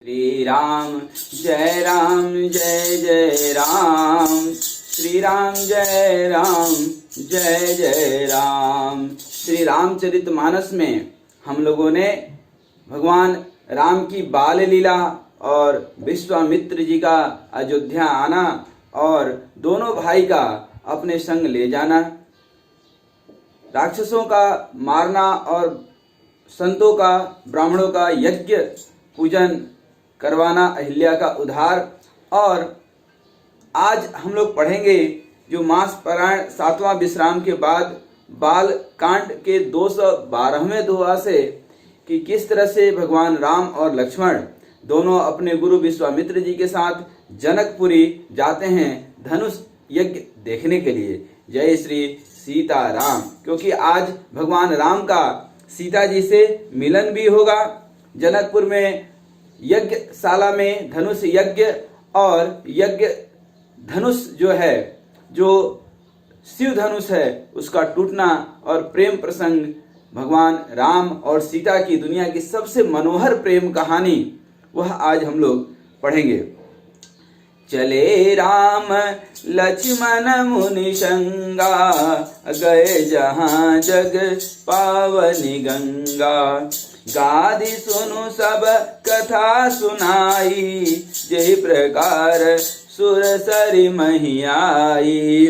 श्री राम जय राम, श्री राम जय राम। श्री रामचरितमानस में हम लोगों ने भगवान राम की बाल लीला और विश्वामित्र जी का अयोध्या आना और दोनों भाई का अपने संग ले जाना, राक्षसों का मारना और संतों का ब्राह्मणों का यज्ञ पूजन करवाना, अहिल्या का उद्धार। और आज हम लोग पढ़ेंगे जो मास पारायण 7वां विश्राम के बाद बाल कांड के 212वें दोहा से कि किस तरह से भगवान राम और लक्ष्मण दोनों अपने गुरु विश्वामित्र जी के साथ जनकपुरी जाते हैं धनुष यज्ञ देखने के लिए। जय श्री सीताराम। क्योंकि आज भगवान राम का सीता जी से मिलन भी होगा। जनकपुर में यज्ञशाला में धनुष यज्ञ और यज्ञ धनुष जो है, जो शिव धनुष है, उसका टूटना और प्रेम प्रसंग, भगवान राम और सीता की दुनिया की सबसे मनोहर प्रेम कहानी, वह आज हम लोग पढ़ेंगे। चले राम लक्ष्मण मुनि संगा, गए जहाँ जग पावनी गंगा। गादि सुनु सब कथा सुनाई, जय प्रकार सुर सरी मही आई।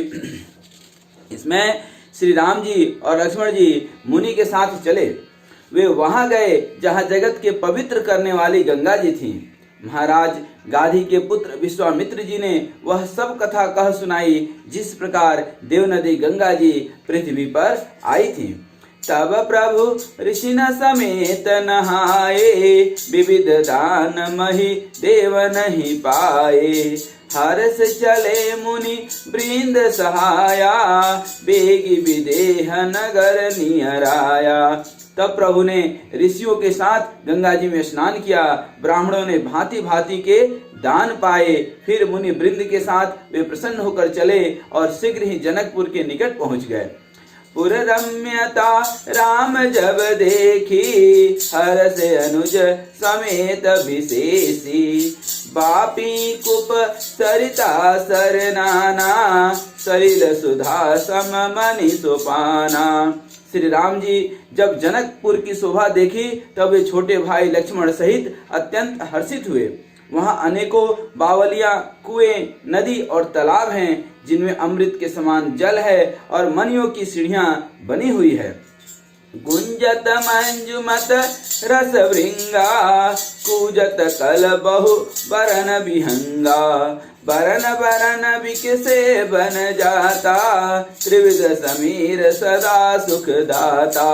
इसमें श्री राम जी और लक्ष्मण जी मुनि के साथ चले। वे वहां गए जहां जगत के पवित्र करने वाली गंगा जी थी। महाराज गाधी के पुत्र विश्वामित्र जी ने वह सब कथा कह सुनाई जिस प्रकार देव नदी गंगा जी पृथ्वी पर आई थी। तब प्रभु ऋषि न समेत नहाए, विविध दान मही देव नहीं पाए। हर्ष चले मुनि वृंद सहाया, बेगी विदेह नगर नियराया। तब प्रभु ने ऋषियों के साथ गंगा जी में स्नान किया। ब्राह्मणों ने भांति भांति के दान पाए। फिर मुनि वृंद के साथ वे प्रसन्न होकर चले और शीघ्र ही जनकपुर के निकट पहुंच गए। पुर रम्यता राम जब देखी, हर्ष अनुज समेत विशेषी। बापी कुप सरिता सरनाना, सलिल सुधा सम मनि सुपाना। श्री राम जी जब जनकपुर की शोभा देखी तब वे छोटे भाई लक्ष्मण सहित अत्यंत हर्षित हुए। वहां अनेकों बावलियां, कुएं, नदी और तालाब हैं जिनमें अमृत के समान जल है और मणियों की सीढ़ियां बनी हुई है। गुंजत मंजुमत रस भृंगा, कूजत कल बहु बरन विहंगा। बरन बरन बिकसे बन जाता, त्रिविध समीर सदा सुख दाता।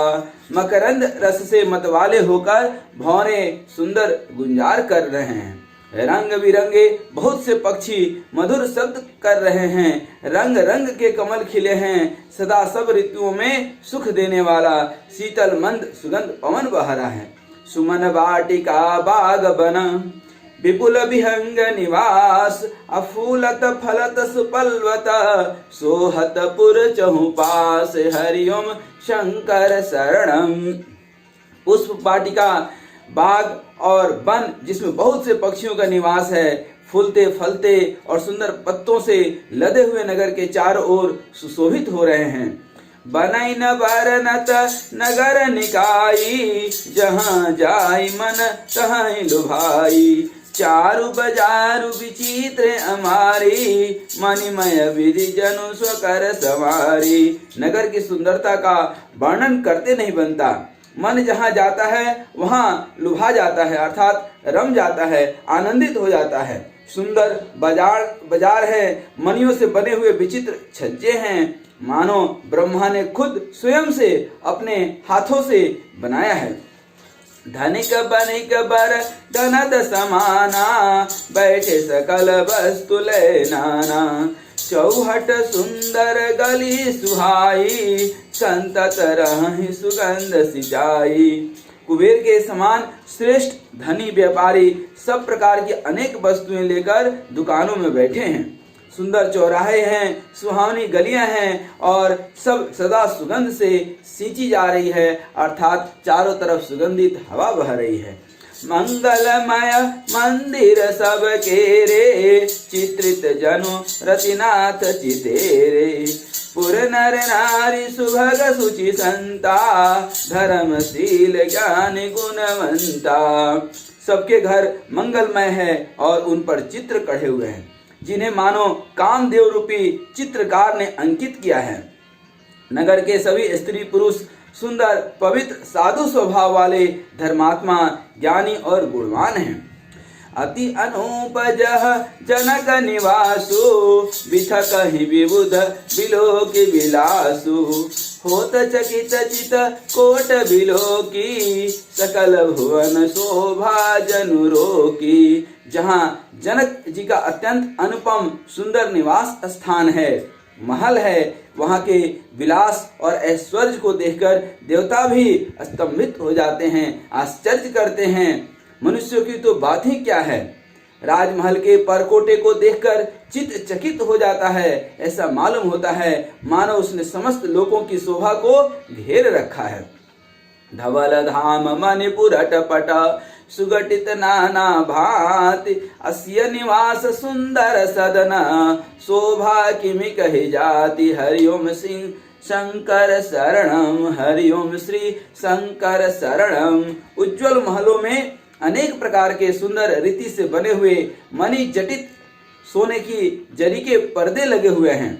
मकरंद रस से मतवाले होकर भौरे सुंदर गुंजार कर रहे हैं। रंग बिरंगे बहुत से पक्षी मधुर शब्द कर रहे हैं। रंग रंग के कमल खिले हैं। सदा सब ऋतुओं में सुख देने वाला शीतल मंद सुगंध पवन बह रहा है। सुमन वाटिका बाग बना, विपुल विहंग निवास। अफूलत फलत सुपल्वत, सोहत पुर चहुपास। हरिओम शंकर शरणम। पुष्प वाटिका बाग और वन जिसमें बहुत से पक्षियों का निवास है। फूलते फलते और सुंदर पत्तों से लदे हुए नगर के चारों ओर सुशोभित हो रहे हैं। बनई न बरनत नगर निकाई, जहाँ जाई मन तहाँ लुभाई। चारु बजारु विचित्र अमारी, मणिमय विधि जनु स्वकर सवारी। नगर की सुंदरता का वर्णन करते नहीं बनता। मन जहाँ जाता है वहाँ लुभा जाता है, अर्थात रम जाता है, आनंदित हो जाता है। सुंदर बाजार है, मणियों से बने हुए विचित्र छज्जे हैं, मानो ब्रह्मा ने खुद स्वयं से अपने हाथों से बनाया है। धनिक बनिक बर धनत समाना, बैठे सकल वस्तु ले नाना। चौहट सुंदर गली सुहाई, संतत रहि सुगंध सिंचाई। कुबेर के समान श्रेष्ठ धनी व्यापारी सब प्रकार की अनेक वस्तुएं लेकर दुकानों में बैठे हैं। सुंदर चौराहे हैं, सुहावनी गलियां हैं और सब सदा सुगंध से सींची जा रही है, अर्थात चारों तरफ सुगंधित हवा बह रही है। मंगलमय मंदिर सब के रे, चित्रित जनु रतिनाथ चितेरे। पुर नर नारी सुभग सुचि संता, धर्मशील ज्ञानी गुणवंता। सबके घर मंगलमय है और उन पर चित्र कढ़े हुए हैं, जिन्हें मानो कामदेव रूपी चित्रकार ने अंकित किया है। नगर के सभी स्त्री पुरुष सुंदर पवित्र साधु स्वभाव वाले धर्मात्मा ज्ञानी और गुणवान हैं। अति अनूप जह जनक निवासु, बिथ कहीं विबुध बिलोक विलासु। होत चकित चित कोट बिलोकी, सकल भुवन शोभा जनु रोकी। जहाँ जनक जी का अत्यंत अनुपम सुंदर निवास स्थान है, महल है, वहाँ के विलास और ऐश्वर्य को देखकर देवता भी स्तंभित हो जाते हैं, आश्चर्य करते हैं। मनुष्यों की तो बात ही क्या है, राजमहल के परकोटे को देखकर चित्त चकित हो जाता है। ऐसा मालूम होता है मानो उसने समस्त लोगों की शोभा को घेर रखा है। धवल धाम मणिपुर अटपट, सुगठित नाना भांति। अस्य निवास सुंदर सदन, शोभा किमि कही जाति। हरिओम सिंह शंकर शरणम, हरिओम श्री शंकर शरणम। उज्ज्वल महलों में अनेक प्रकार के सुंदर रीति से बने हुए मणि जटित सोने की जरी के पर्दे लगे हुए हैं।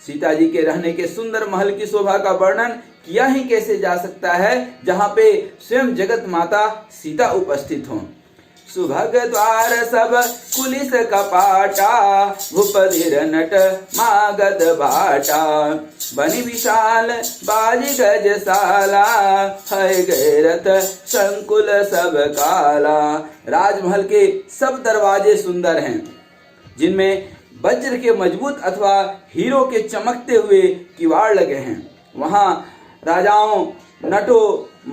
सीता जी के रहने के सुंदर महल की शोभा का वर्णन किया ही कैसे जा सकता है, जहाँ पे स्वयं जगत माता सीता उपस्थित हो। सुभग द्वार सब कुलिस कपाटा, भूपधिर नट मागध बाटा। बनी विशाल बाजी गजशाला, है गैरथ संकुल सब काला। राजमहल के सब दरवाजे सुंदर हैं, जिनमें वज्र के मजबूत अथवा हीरो के चमकते हुए किवाड़ लगे हैं। वहाँ राजाओं, नटों,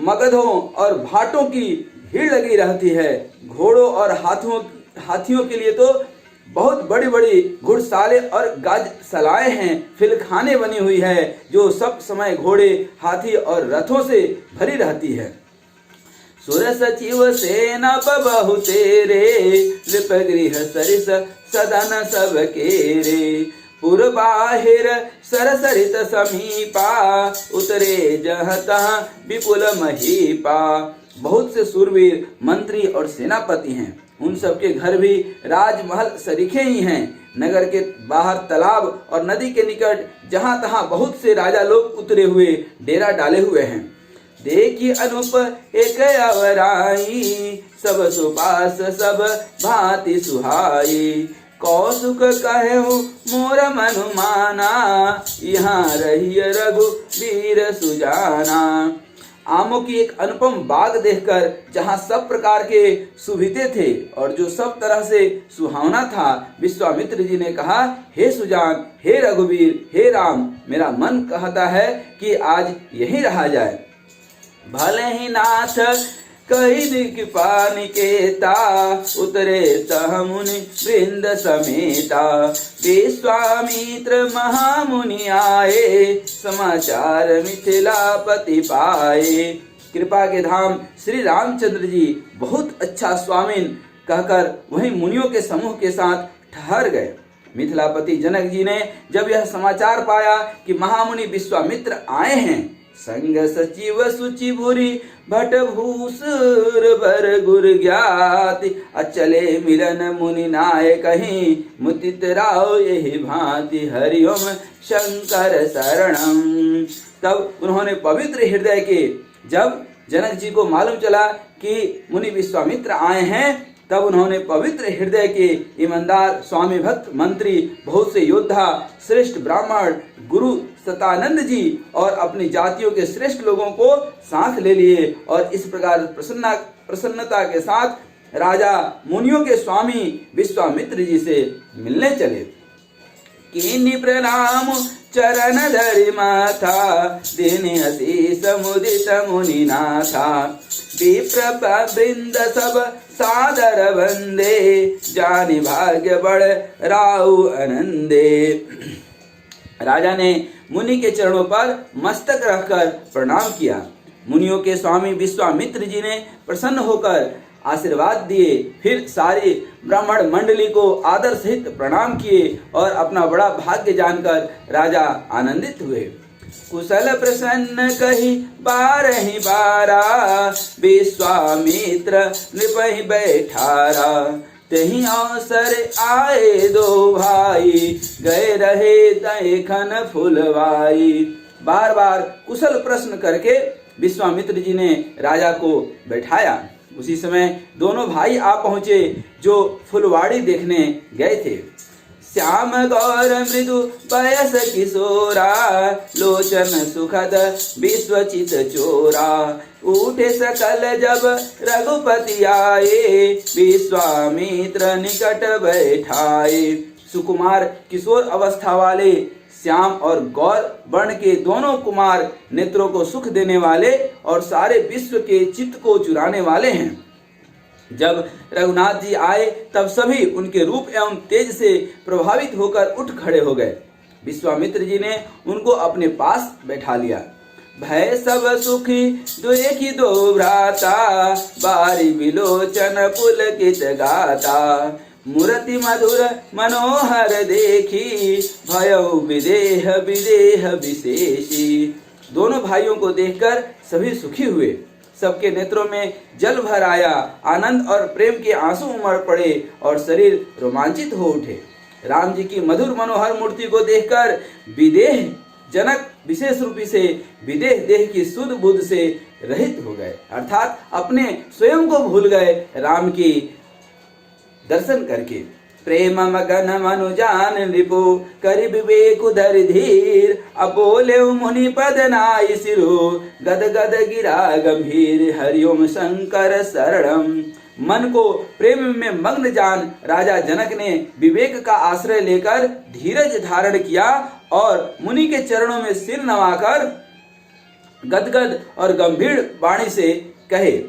मगधों और भाटों की भीड़ लगी रहती है। घोड़ों और हाथियों के लिए तो बहुत बड़ी बड़ी घुड़साले और गाजसलाएं हैं। फिलखाने बनी हुई है, जो सब समय घोड़े, हाथी और रथों से भरी रहती है। सुर सचिव सेना बहु तेरे, लिप गृह सरिस सदन सब केरे। पुर बाहिर सरसरित समीपा, उतरे जहाँ तहाँ विपुल महीपा। बहुत से सूरवीर मंत्री और सेनापति हैं, उन सबके घर भी राजमहल सरीखे ही हैं। नगर के बाहर तालाब और नदी के निकट जहाँ तहाँ बहुत से राजा लोग उतरे हुए डेरा डाले हुए हैं। देखी अनूप एक अवराई, सब सुपास सब भांति सुहाई। कौसुक कहूँ मोर मनु माना, यहाँ रही रघुवीर सुजाना। आमों की एक अनुपम बाग देखकर जहाँ सब प्रकार के सुविधे थे और जो सब तरह से सुहावना था, विश्वामित्र जी ने कहा, हे सुजान, हे रघुवीर, हे राम, मेरा मन कहता है कि आज यहीं रहा जाए। भले ही नाथ कही दिक्पाल निकेता, उतरे तह मुनि वृंद समेता। विश्वामित्र महामुनि आए, समाचार मिथिलापति पाए। कृपा के धाम श्री रामचंद्र जी बहुत अच्छा स्वामिन कहकर वहीं मुनियों के समूह के साथ ठहर गए। मिथिलापति जनक जी ने जब यह समाचार पाया कि महामुनि विश्वामित्र आए हैं, संग सचिव सुचि भूरि भट भूसुर बर गुर ज्ञाति। अचले मिलन मुनि नाय कहीं, मुदित राव यही भांति। हरिओम शंकर शरणम। तब उन्होंने पवित्र हृदय के, जब जनक जी को मालूम चला कि मुनि विश्वामित्र आए हैं, तब उन्होंने पवित्र हृदय के ईमानदार स्वामी भक्त मंत्री, बहुत से योद्धा, श्रेष्ठ ब्राह्मण, गुरु सतानंद जी और अपनी जातियों के श्रेष्ठ लोगों को साथ ले लिए और इस प्रकार प्रसन्नता के साथ राजा मुनियों के स्वामी विश्वामित्र जी से मिलने चले। कीनि प्रणाम चरण धरि माथा, दीनि असीस मुदित मुनि नाथा। विप्र वृंद सब सादर वंदे, जानि भाग्य बड़ राउ आनंदे। राजा ने मुनि के चरणों पर मस्तक रखकर प्रणाम किया। मुनियों के स्वामी विश्वामित्र जी ने प्रसन्न होकर आशीर्वाद दिए। फिर सारी ब्राह्मण मंडली को आदर सहित प्रणाम किए और अपना बड़ा भाग्य जानकर राजा आनंदित हुए। कुशल प्रसन्न कही बारहि बारा, विश्वामित्र नृपहि बैठारा। तही अवसर आए दो भाई, गए रहे देखन फुलवाई। बार बार कुशल प्रश्न करके विश्वामित्र जी ने राजा को बैठाया। उसी समय दोनों भाई आ पहुंचे जो फुलवाड़ी देखने गए थे। श्याम गौर मृदु बयस किशोरा, लोचन सुखद विश्वचित चोरा। उठे सकल जब रघुपति आए, विश्वामित्र निकट बैठाए। सुकुमार किशोर अवस्था वाले श्याम और गौर वर्ण के दोनों कुमार नेत्रों को सुख देने वाले और सारे विश्व के चित्त को चुराने वाले हैं। जब रघुनाथ जी आए तब सभी उनके रूप एवं तेज से प्रभावित होकर उठ खड़े हो गए। विश्वामित्र जी ने उनको अपने पास बैठा लिया। भय सब सुखी देखी दो भ्राता, बारी विलोचन पुलकित गाता। मूर्ति मधुर मनोहर देखी, भयउ विदेह विदेह विशेषी। दोनों भाइयों को देखकर सभी सुखी हुए। सबके नेत्रों में जल भर आया। आनंद और प्रेम के आंसू उमड़ पड़े और शरीर रोमांचित हो उठे। राम जी की मधुर मनोहर मूर्ति को देखकर विदेह जनक विशेष रूपी से विदेह देह की सुध बुध से रहित हो गए, अर्थात अपने स्वयं को भूल गए राम की दर्शन करके। प्रेम मगन मनुजान रिपु, करि विवेक उधर धीर। अबोले मुनि पद नाई सिरु, गद गद गिरा गंभीर। हरिओम शंकर शरणम। मन को प्रेम में मग्न जान राजा जनक ने विवेक का आश्रय लेकर धीरज धारण किया और मुनि के चरणों में सिर नवाकर गदगद और गंभीर वाणी से कहे।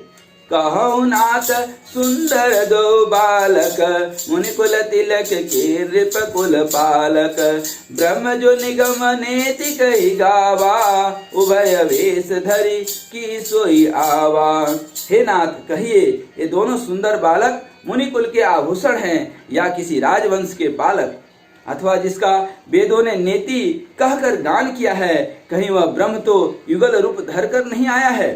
कहु नाथ सुंदर दो बालक, मुनि कुल तिलक के नृप कुल पालक। ब्रह्म जो निगम नेति कही गावा, उभय वेश धरी की सोई आवा। हे नाथ, कहिए ये दोनों सुंदर बालक मुनि कुल के आभूषण हैं या किसी राजवंश के पालक, अथवा जिसका वेदों ने नेति कहकर गान किया है, कहीं वह ब्रह्म तो युगल रूप धरकर नहीं आया है।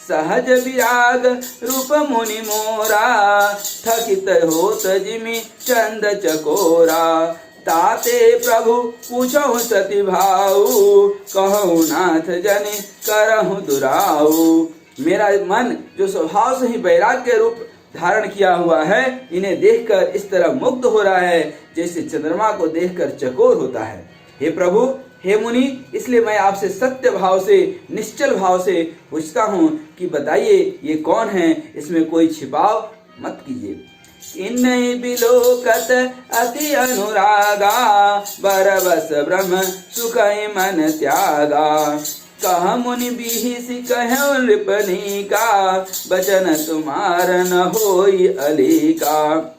सहज विराग रूप मुनि मोरा, थकित होत जिमि चंद चकोरा। ताते प्रभु पूछौ सति भाऊ, कहु नाथ जनि करहु दुराऊ। मेरा मन जो स्वभाव से ही वैराग्य रूप धारण किया हुआ है, इन्हें देखकर इस तरह मुग्ध हो रहा है जैसे चंद्रमा को देखकर चकोर होता है। हे प्रभु, हे मुनि, इसलिए मैं आपसे सत्य भाव से निश्चल भाव से पूछता हूँ कि बताइए ये कौन है, इसमें कोई छिपाव मत कीजिए। इन्हीं बिलोकत अति अनुरागा, बरबस ब्रह्म सुखई मन त्यागा। कह मुनि बिहिसि कहो नृपनी का, बचन तुम्हार न होई अलीका।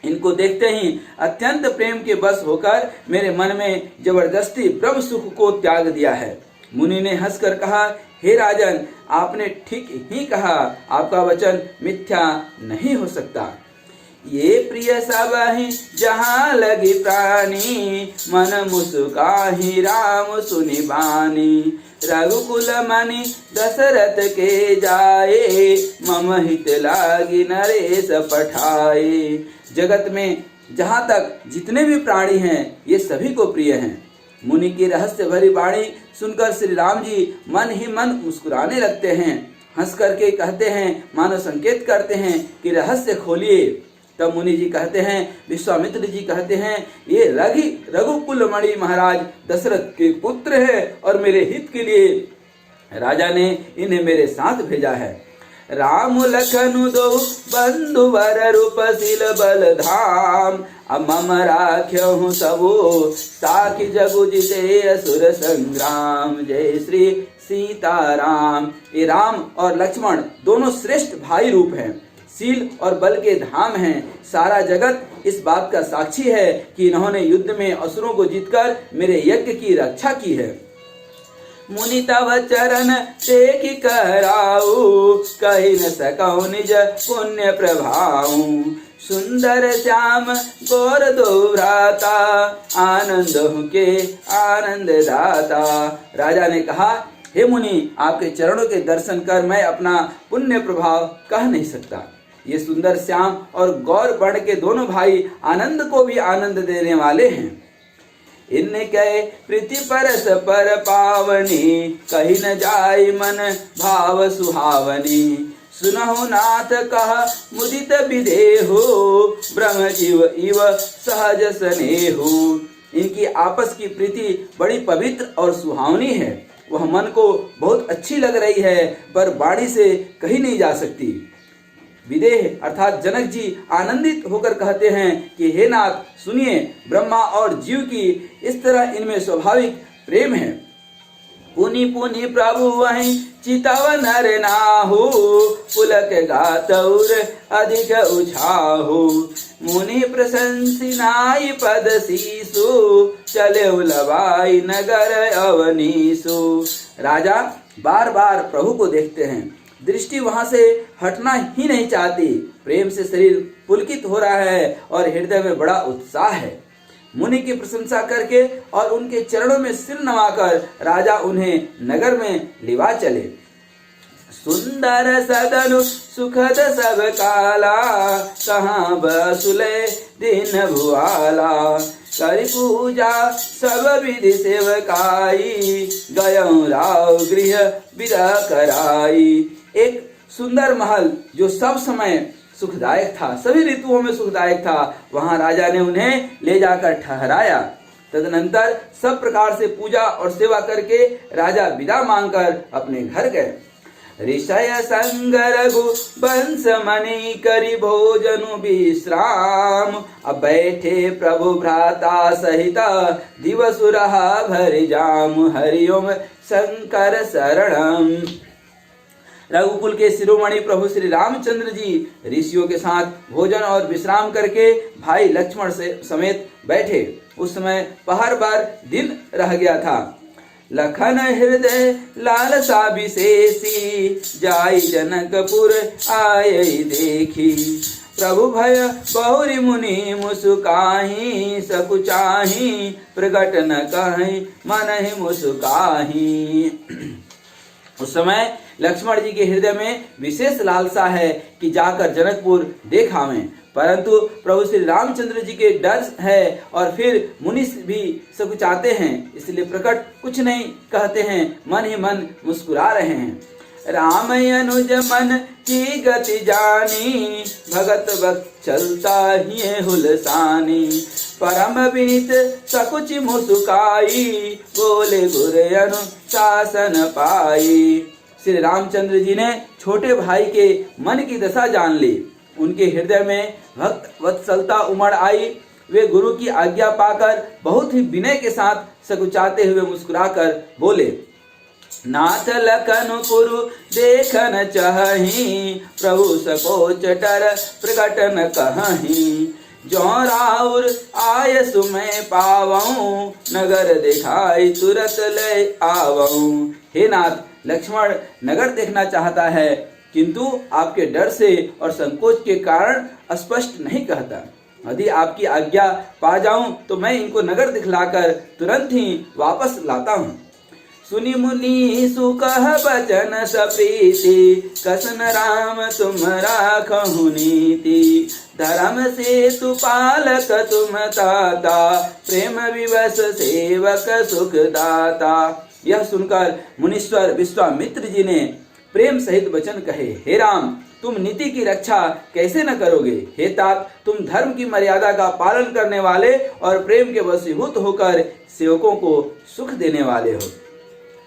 इनको देखते ही अत्यंत प्रेम के बस होकर मेरे मन में जबरदस्ती ब्रह्म सुख को त्याग दिया है। मुनि ने हंसकर कहा, हे राजन, आपने ठीक ही कहा, आपका वचन मिथ्या नहीं हो सकता। ये प्रिय सब ही जहाँ लगी प्राणी, मन मुस्काहि राम सुनि बानी। रघुकुल मणि दशरथ के जाए, मम हित लागी नरेश पठाए। जगत में जहाँ तक जितने भी प्राणी हैं, ये सभी को प्रिय हैं। मुनि की रहस्य भरी वाणी सुनकर श्री राम जी मन ही मन मुस्कुराने लगते हैं। हंस करके कहते हैं, मानो संकेत करते हैं कि रहस्य खोलिए। तब मुनि जी कहते हैं, विश्वामित्र जी कहते हैं, ये रघुकुल मणि महाराज दशरथ के पुत्र है और मेरे हित के लिए राजा ने इन्हें मेरे साथ भेजा है। राम लखनु दो बंधु वर रूप सिल बल धाम, मम राख्यहु सबो साखी जगु जिते असुर संग्राम। जय श्री सीताराम। ये राम और लक्ष्मण दोनों श्रेष्ठ भाई रूप हैं, शील और बल के धाम हैं। सारा जगत इस बात का साक्षी है कि इन्होंने युद्ध में असुरों को जीतकर मेरे यज्ञ की रक्षा की है। मुनि तव चरण देखि कहराऊ, कहि न सकौ निज पुण्य प्रभाऊ। सुंदर श्याम गौर दो भ्राता, आनंद हूँ के आनंद दाता। राजा ने कहा, हे मुनि, आपके चरणों के दर्शन कर मैं अपना पुण्य प्रभाव कह नहीं सकता। ये सुंदर श्याम और गौर वर्ण के दोनों भाई आनंद को भी आनंद देने वाले हैं। इनके प्रीति परस पर पावनी, कही न जाय मन भाव सुहावनी। सुनहु नाथ कह मुदित विदेहु, ब्रह्म जीव इव सहज स्नेहु। इनकी आपस की प्रीति बड़ी पवित्र और सुहावनी है। वह मन को बहुत अच्छी लग रही है, पर वाणी से कही नहीं जा सकती। विदेह अर्थात जनक जी आनंदित होकर कहते हैं कि हे नाथ, सुनिए, ब्रह्मा और जीव की इस तरह इनमें स्वाभाविक प्रेम है। पुनि पुनि प्रभु वहीं चितव नर नाहु, पुलक गातौर अधिक उछाहु। मुनि प्रशंसी नाई पद शीसु, चले उलवाई नगर अवनीसु। राजा बार बार प्रभु को देखते हैं, दृष्टि वहां से हटना ही नहीं चाहती। प्रेम से शरीर पुलकित हो रहा है और हृदय में बड़ा उत्साह है। मुनि की प्रशंसा करके और उनके चरणों में सिर नवाकर राजा उन्हें नगर में लिवा चले। सुंदर सदनु सुखद सब काला, कहाँ बसुले दिन भुआला। करि पूजा सब विधि सेवकाई, गयौ राव गृह विदा कराई। एक सुंदर महल जो सब समय सुखदायक था, सभी ऋतुओं में सुखदायक था, वहां राजा ने उन्हें ले जाकर ठहराया। तदनंतर सब प्रकार से पूजा और सेवा करके राजा विदा मांगकर अपने घर गए। ऋषय संग रघु बंस मणि, करि भोजनु विश्राम। अब बैठे प्रभु भ्राता सहित, दिवस रहा भरि जाम। हरिओम शंकर शरणम। रघुकुल के शिरोमणि प्रभु श्री रामचंद्र जी ऋषियों के साथ भोजन और विश्राम करके भाई लक्ष्मण से समेत बैठे। उस समय पहर भर दिन रह गया था। लखन हृदय लालसा विशेषी, जाई जनकपुर आये देखी। प्रभु भय बहुरी मुनि मुसुकाही, सकुचाही प्रगट न कहीं मन ही मुसुकाही। उस समय लक्ष्मण जी के हृदय में विशेष लालसा है कि जाकर जनकपुर देख आवें, परंतु प्रभु श्री रामचंद्र जी के डर है और फिर मुनि भी सकुचाते हैं, इसलिए प्रकट कुछ नहीं कहते हैं, मन ही मन मुस्कुरा रहे हैं। राम अनुज मन की गति जानी, भगत भक्त चलता ही हुलसानी। परम विनित सकुच मुस्काई, बोले गुर अनुशासन पाई। श्री रामचंद्र जी ने छोटे भाई के मन की दशा जान ली। उनके हृदय में भक्त वत्सलता उमड़ आई। वे गुरु की आज्ञा पाकर बहुत ही विनय के साथ सकुचाते हुए मुस्कुराकर बोले, नाथ लखन पुरु देखन चाही, प्रभु सकोच डर प्रकट न कहीं। जो राउर आय सुमय पावऊं, नगर दिखाई तुरत ले आवऊं। हे नाथ, लक्ष्मण नगर देखना चाहता है, किंतु आपके डर से और संकोच के कारण स्पष्ट नहीं कहता। यदि आपकी आज्ञा पा जाऊं तो मैं इनको नगर दिखलाकर तुरंत ही वापस लाता हूँ। सुनि मुनि सुकह बचन सप्रीति, कसन राम तुम राखहु नीति। धर्म से तु पालक तुम ताता, प्रेम विवश सेवक सुख दाता। यह सुनकर मुनीश्वर विश्वामित्र जी ने प्रेम सहित वचन कहे, हे राम, तुम नीति की रक्षा कैसे न करोगे। हे तात, तुम धर्म की मर्यादा का पालन करने वाले और प्रेम के वशीभूत होकर सेवकों को सुख देने वाले हो।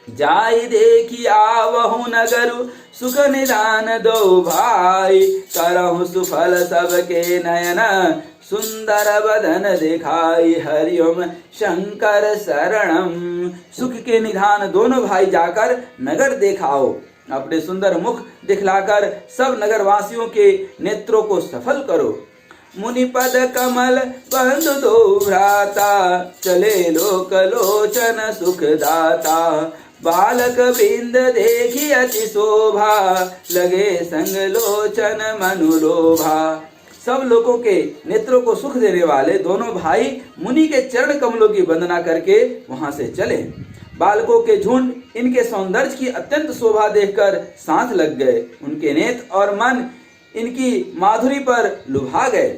जाई देखी आवहु नगरु, सुख निदान दो भाई। करहु सुफल सबके नयन, सुंदर बदन दिखाई। हरिओम शंकर शरणम। सुख के निधान दोनों भाई जाकर नगर देखाओ। अपने सुंदर मुख दिखलाकर सब नगरवासियों के नेत्रों को सफल करो। मुनि पद कमल बंधु दो भ्राता, चले लोक लोचन सुख दाता। बालक वृंद देखी अति शोभा, लगे संग लोचन मनुलोभा। सब लोगों के नेत्रों को सुख देने वाले दोनों भाई मुनि के चरण कमलों की वंदना करके वहां से चले। बालकों के झुंड इनके सौंदर्य की अत्यंत शोभा देखकर साथ लग गए। उनके नेत्र और मन इनकी माधुरी पर लुभा गए।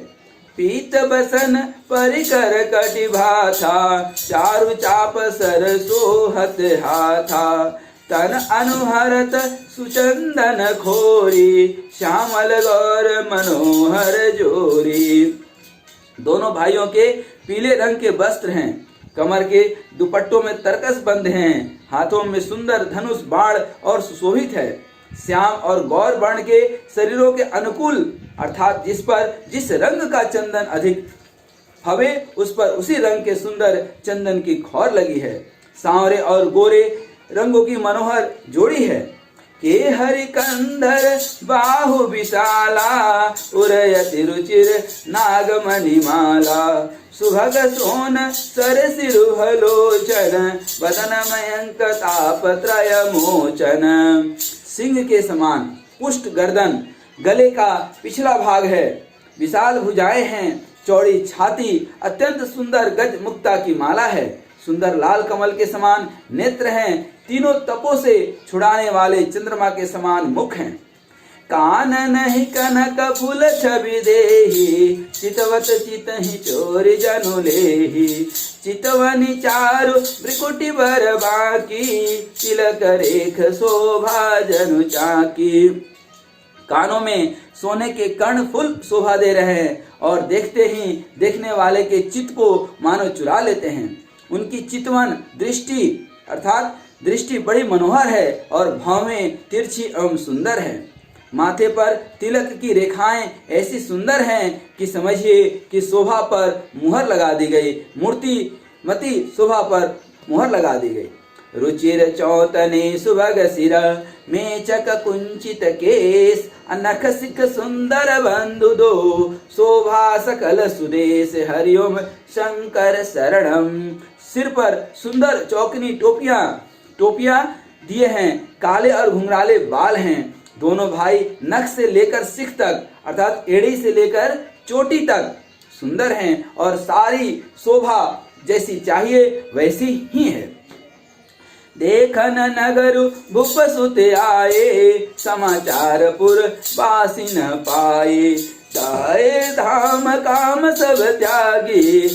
पीत बसन परिकर कटिभा था, चारु चाप सर सोहत हाथा। तन अनुहरत सुचंदन खोरी, श्यामल गौर मनोहर जोरी। दोनों भाइयों के पीले रंग के वस्त्र हैं, कमर के दुपट्टों में तरकस बंद हैं, हाथों में सुंदर धनुष बाण और सुशोभित है। श्याम और गौर वर्ण के शरीरों के अनुकूल अर्थात जिस पर जिस रंग का चंदन अधिक हवे उस पर उसी रंग के सुंदर चंदन की खौर लगी है। सांवरे और गोरे रंगों की मनोहर जोड़ी है। के हरि कंधर बाहु विशाला, उरयति रुचिर नागमणि माला। सुभग सोन सर सिरुहलोचन, बदन मयंक ताप त्रय मोचन। सिंह के समान पुष्ट गर्दन, गले का पिछला भाग है, विशाल भुजाएं हैं, चौड़ी छाती, अत्यंत सुंदर गज मुक्ता की माला है। सुंदर लाल कमल के समान नेत्र हैं, तीनों तपों से छुड़ाने वाले चंद्रमा के समान मुख हैं। कानन ही कनक फूल छवि देहि, चितवत चितहि चोर जनु लेहि। चितवनि चारु भ्रिकुटि बर बाकी, तिलक रेख शोभा जनु चाकी। कानों में सोने के कर्ण फुल शोभा दे रहे हैं और देखते ही देखने वाले के चित्त को मानो चुरा लेते हैं। उनकी चितवन दृष्टि अर्थात दृष्टि बड़ी मनोहर है और भौवें तिरछी एवं सुंदर है। माथे पर तिलक की रेखाएं ऐसी सुंदर हैं कि समझिए कि शोभा पर मुहर लगा दी गई, मूर्तिमती शोभा पर मुहर लगा दी गई। रुचिर चौतने सुभग सिर, मेचक कुंचित केस। अनख सिख सुंदर बंधु दो, शोभा सकल सुदेश। हरिओम शंकर शरणम। सिर पर सुंदर चौकनी टोपियां दिए हैं, काले और घुंघराले बाल हैं। दोनों भाई नख से लेकर सिख तक अर्थात एड़ी से लेकर चोटी तक सुंदर हैं और सारी शोभा जैसी चाहिए वैसी ही है। देखन नगर भूप सुत आए, समाचार पुर बासी न पाए। जाए धाम काम सब त्यागी,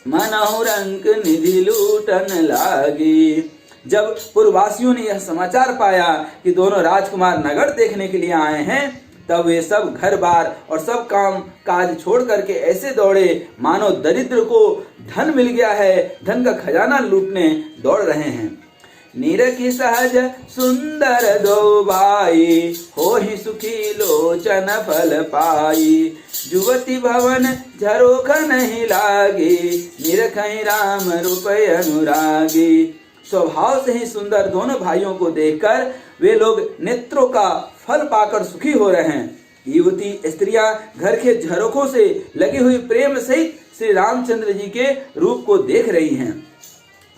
मनहु रंक निधि लूटन लागी। जब पूर्ववासियों ने यह समाचार पाया कि दोनों राजकुमार नगर देखने के लिए आए हैं, तब वे सब घर बार और सब काम काज छोड़ करके ऐसे दौड़े मानो दरिद्र को धन मिल गया है, धन का खजाना लूटने दौड़ रहे हैं। निरखी सहज सुंदर दो भाई, होहि सुखी लोचन फल पाई। जुवती भवन झरोख नहीं लागी, निरखहि राम रूप अनुरागी। स्वभाव से ही सुंदर दोनों भाइयों को देखकर वे लोग नेत्रों का फल पाकर सुखी हो रहे हैं। युवती स्त्रियां घर के झरोखों से लगी हुई प्रेम सहित श्री रामचंद्र जी के रूप को देख रही हैं।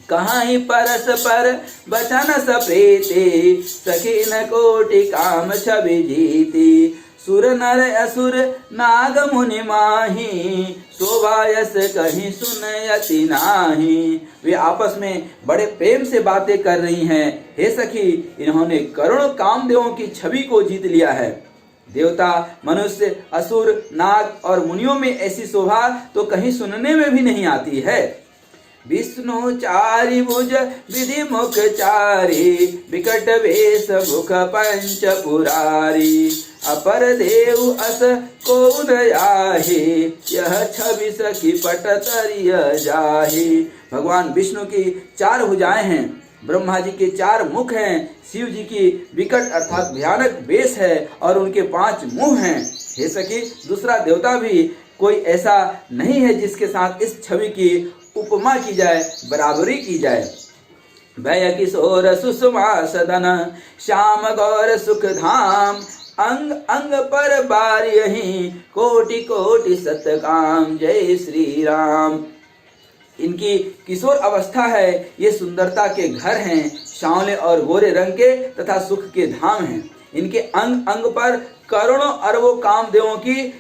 कहाँ ही परस पर बचन सप्रीति, सखी न कोटि काम छवि जीती। सुर नर असुर नाग मुनि माही, शोभा यस कहीं सुनयति नाही। वे आपस में बड़े प्रेम से बातें कर रही हैं। हे सखी, इन्होंने करोड़ों कामदेवों की छवि को जीत लिया है। देवता, मनुष्य, असुर, नाग और मुनियों में ऐसी शोभा तो कहीं सुनने में भी नहीं आती है। विष्णु चारि भुज विधि मुख चारि, विकट वेश मुख पंच पुरारी। अपर देव अस को नयाहि, यह छवि सखी पट तरिय जाहि। भगवान विष्णु की 4 भुजाएं हैं, ब्रह्मा जी के 4 मुख हैं, शिव जी की विकट अर्थात भयानक वेश है और उनके 5 मुंह हैं। हे सखी, दूसरा देवता भी कोई ऐसा नहीं है जिसके साथ इस छवि की उपमा की जाए, बराबरी की जाए। भय किशोर सुषमा सदन, श्याम गौर सुख धाम। अंग अंग पर बारियहि, कोटि कोटि सतकाम। जय श्री राम। इनकी किशोर अवस्था है, ये सुंदरता के घर हैं, सांवले और गोरे रंग के तथा सुख के धाम हैं। इनके अंग अंग पर करोड़ों अरबों कामदेवों की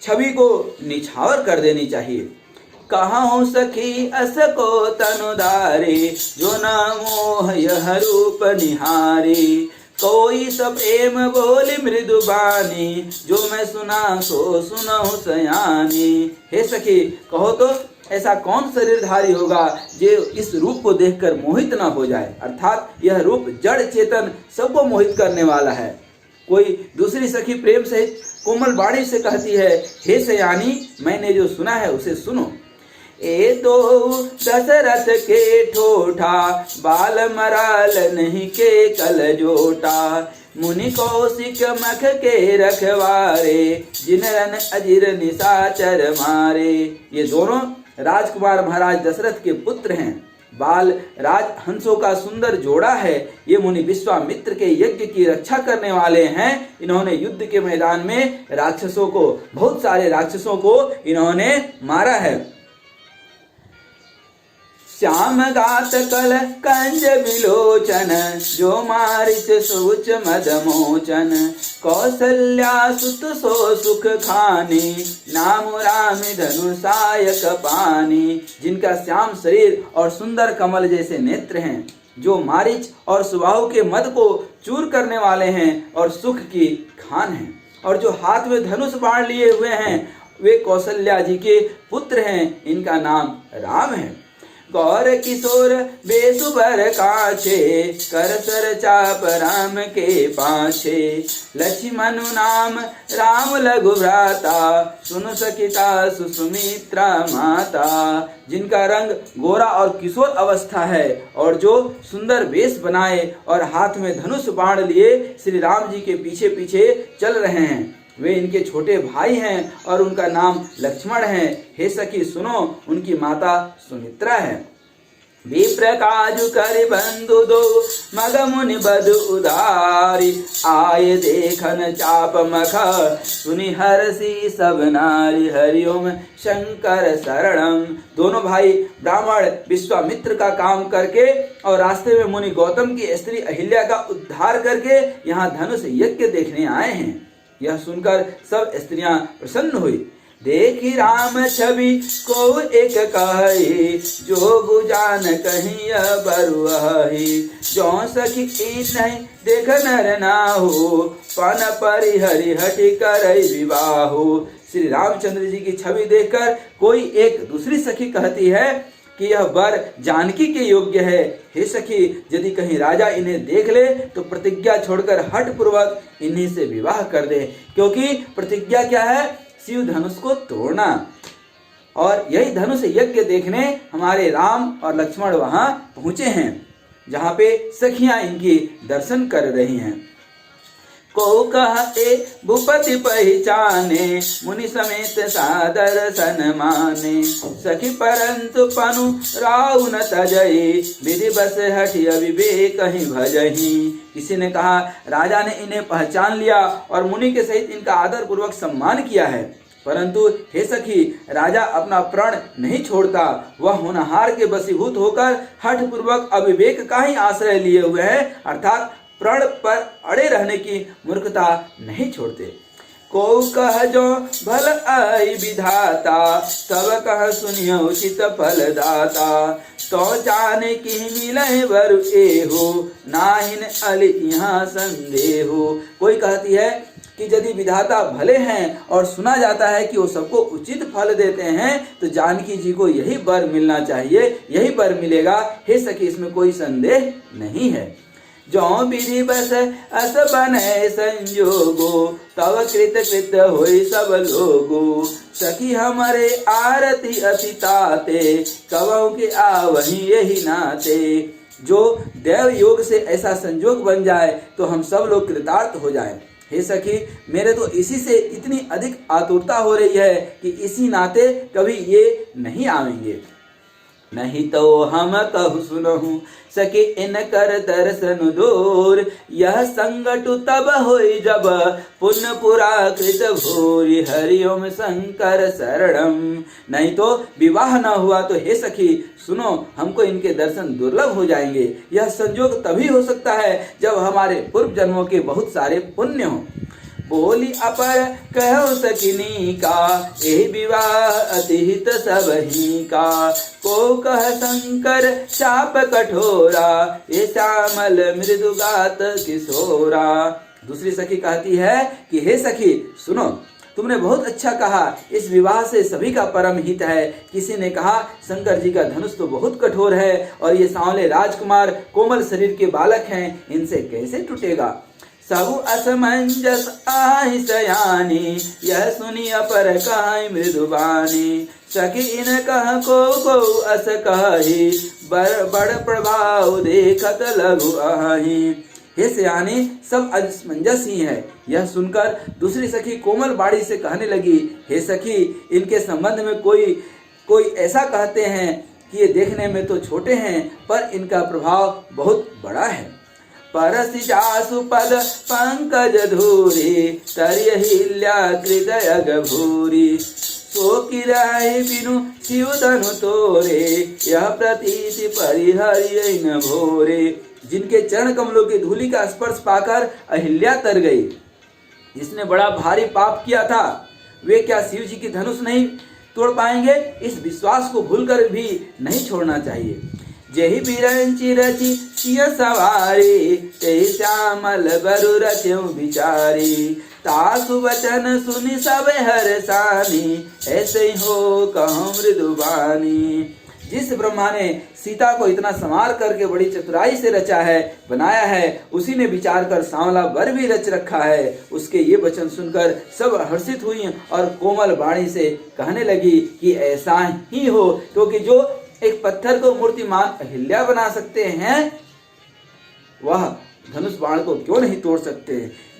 छवि को निछावर कर देनी चाहिए। कहूँ सखी अस को तनुधारे, जो न मोह यह रूप निहारे। कोई सब प्रेम बोली मृदु बानी, जो मैं सुना सो सुनहु सयानी। हे सखी, कहो तो ऐसा कौन शरीरधारी होगा जो इस रूप को देखकर मोहित न हो जाए। अर्थात यह रूप जड़ चेतन सबको मोहित करने वाला है। कोई दूसरी सखी प्रेम सहित कोमल वाणी से कहती है, हे सयानी, मैंने जो सुना है उसे सुनो। ए तो दशरथ के ठोठा, बाल मराल नहीं के कल जोटा। मुनि कौशिक मख के रखवारे, जिन रन अजिर निशाचर मारे। ये दोनों राजकुमार महाराज दशरथ के पुत्र हैं। बाल राज हंसों का सुंदर जोड़ा है। ये मुनि विश्वामित्र के यज्ञ की रक्षा करने वाले हैं। इन्होंने युद्ध के मैदान में राक्षसों को, बहुत सारे राक्षसों को इन्होंने मारा है। श्याम गात कल कंज विलोचन, जो मारिच सुच मद मोचन। कौसल्या सुत सो सुख खानी, नाम राम धनुषायक पानी। जिनका श्याम शरीर और सुंदर कमल जैसे नेत्र हैं, जो मारिच और सुबाहु के मद को चूर करने वाले हैं और सुख की खान हैं, और जो हाथ में धनुष बाण लिए हुए हैं, वे कौशल्या जी के पुत्र हैं। इनका नाम राम है। गौर किशोर बेसुबर काछे, कर सर चाप राम के पाछे। लक्ष्मण नाम राम लघु भ्राता, सुन सखिता सुमित्रा माता। जिनका रंग गोरा और किशोर अवस्था है, और जो सुंदर वेश बनाए और हाथ में धनुष बाण लिए श्री राम जी के पीछे पीछे चल रहे हैं, वे इनके छोटे भाई हैं और उनका नाम लक्ष्मण है। हे सखी सुनो, उनकी माता सुमित्रा है। विप्र काजु कर बंधु दो, मग मुनि बद उदारी। आय देखन चाप मख, सुनि हर्षि सब नारी। हरिओम शंकर शरणम। दोनों भाई ब्राह्मण विश्वामित्र का काम करके और रास्ते में मुनि गौतम की स्त्री अहिल्या का उद्धार करके यहाँ धनुष यज्ञ देखने आए हैं। यह सुनकर सब स्त्रियां प्रसन्न हुई। देखी राम छवि को एक कही, जो बुझान कहीं बरुआही। जो सखी नहीं देख नर नाहु, पन परिहरि हटि करई विवाहु। श्री रामचंद्र जी की छवि देखकर कोई एक दूसरी सखी कहती है कि यह वर जानकी के योग्य है। हे सखी, यदि कहीं राजा इन्हें देख ले तो प्रतिज्ञा छोड़कर हठ पूर्वक इन्हीं से विवाह कर दे, क्योंकि प्रतिज्ञा क्या है? शिव धनुष को तोड़ना। और यही धनुष यज्ञ देखने हमारे राम और लक्ष्मण वहां पहुंचे हैं, जहां पे सखियां इनकी दर्शन कर रही हैं। को कहे भूपति पहचाने, मुनि समेत सादर सन माने। सखी परंतु पनु राउ न तजई, विधि बस हटि अविवेक कहीं भजही। किसी ने कहा, राजा ने इन्हें पहचान लिया और मुनि के सहित इनका आदर पूर्वक सम्मान किया है, परंतु हे सखी, राजा अपना प्रण नहीं छोड़ता। वह होनहार के वशीभूत होकर हठ पूर्वक अविवेक का ही आश्रय लिए हुए हैं, अर्थात प्रण पर अड़े रहने की मूर्खता नहीं छोड़ते। को कह जो भल आई विधाता, तब कह सुनियो उचित फल दाता। तो जाने की मिले वर एहो, नाहिन अली यहाँ संदेह हो। कोई कहती है कि यदि विधाता भले हैं और सुना जाता है कि वो सबको उचित फल देते हैं, तो जानकी जी को यही वर मिलना चाहिए, यही वर मिलेगा। हे सखी, इसमें कोई संदेह नहीं है। जो विधि बस अस बने संजोगो, तव कृत कृत होई सब लोगो। सखी हमारे आरती अति ताते, कवों के आवही यही नाते। जो देव योग से ऐसा संजोग बन जाए तो हम सब लोग कृतार्थ हो जाएं। हे सखी, मेरे तो इसी से इतनी अधिक आतुरता हो रही है कि इसी नाते कभी ये नहीं आवेंगे। नहीं तो हम कहु सुनहु सके इन कर दर्शन दूर। यह संकट तब होई जब पुण्य पुरा कृत भूरि। हरिओम शंकर शरणम। नहीं तो विवाह न हुआ तो हे सखी सुनो, हमको इनके दर्शन दुर्लभ हो जाएंगे। यह संयोग तभी हो सकता है जब हमारे पूर्व जन्मों के बहुत सारे पुण्य हो। बोली अपर कहो सकिनी का, एहि विवाह अतिहित सबही का। को कह शंकर चाप कठोरा, ये श्यामल मृदुगात किशोरा। दूसरी सखी कहती है कि हे सखी सुनो, तुमने बहुत अच्छा कहा, इस विवाह से सभी का परम हित है। किसी ने कहा शंकर जी का धनुष तो बहुत कठोर है और ये सांवले राजकुमार कोमल शरीर के बालक हैं, इनसे कैसे टूटेगा। सब असमंजस आहि सयानी, यह सुनी अपर कहि मृदुबानी। सखी इन कह को अस कहि, बड़ प्रभाव देखत लघु आहि। हे सयानी, सब असमंजस ही है। यह सुनकर दूसरी सखी कोमल बाड़ी से कहने लगी, हे सखी इनके संबंध में कोई ऐसा कहते हैं कि ये देखने में तो छोटे हैं पर इनका प्रभाव बहुत बड़ा है। परसि जासु पद पंकज धूरी, तरिहिल्या कृदय भूरी। सो किराए बिनु शिव धनु तोरे, यह प्रतीति परिहरि न भोरे। जिनके चरण कमलों की धूलि का स्पर्श पाकर अहिल्या तर गई। जिसने बड़ा भारी पाप किया था वे क्या शिव जी की धनुष नहीं तोड़ पाएंगे? इस विश्वास को भूलकर भी नहीं छोड़ना चाहिए। जेहि बिरंचि रचि सिय सवारी, तेहि श्यामल बरु रचयु विचारी। तासु वचन सुनि सब हरसानी, ऐसे ही हो कहूँ मृदुबानी। जिस ब्रह्मा ने सीता को इतना संवार करके बड़ी चतुराई से रचा है, बनाया है, उसी ने विचार कर सांवला वर भी रच रखा है। उसके ये वचन सुनकर सब हर्षित हुई और कोमल वाणी से कहने लगी कि ऐसा ही हो, क्योंकि जो एक पत्थर को मूर्तिमान अहिल्या बना सकते हैं वह धनुष बाण को क्यों नहीं तोड़ सकते।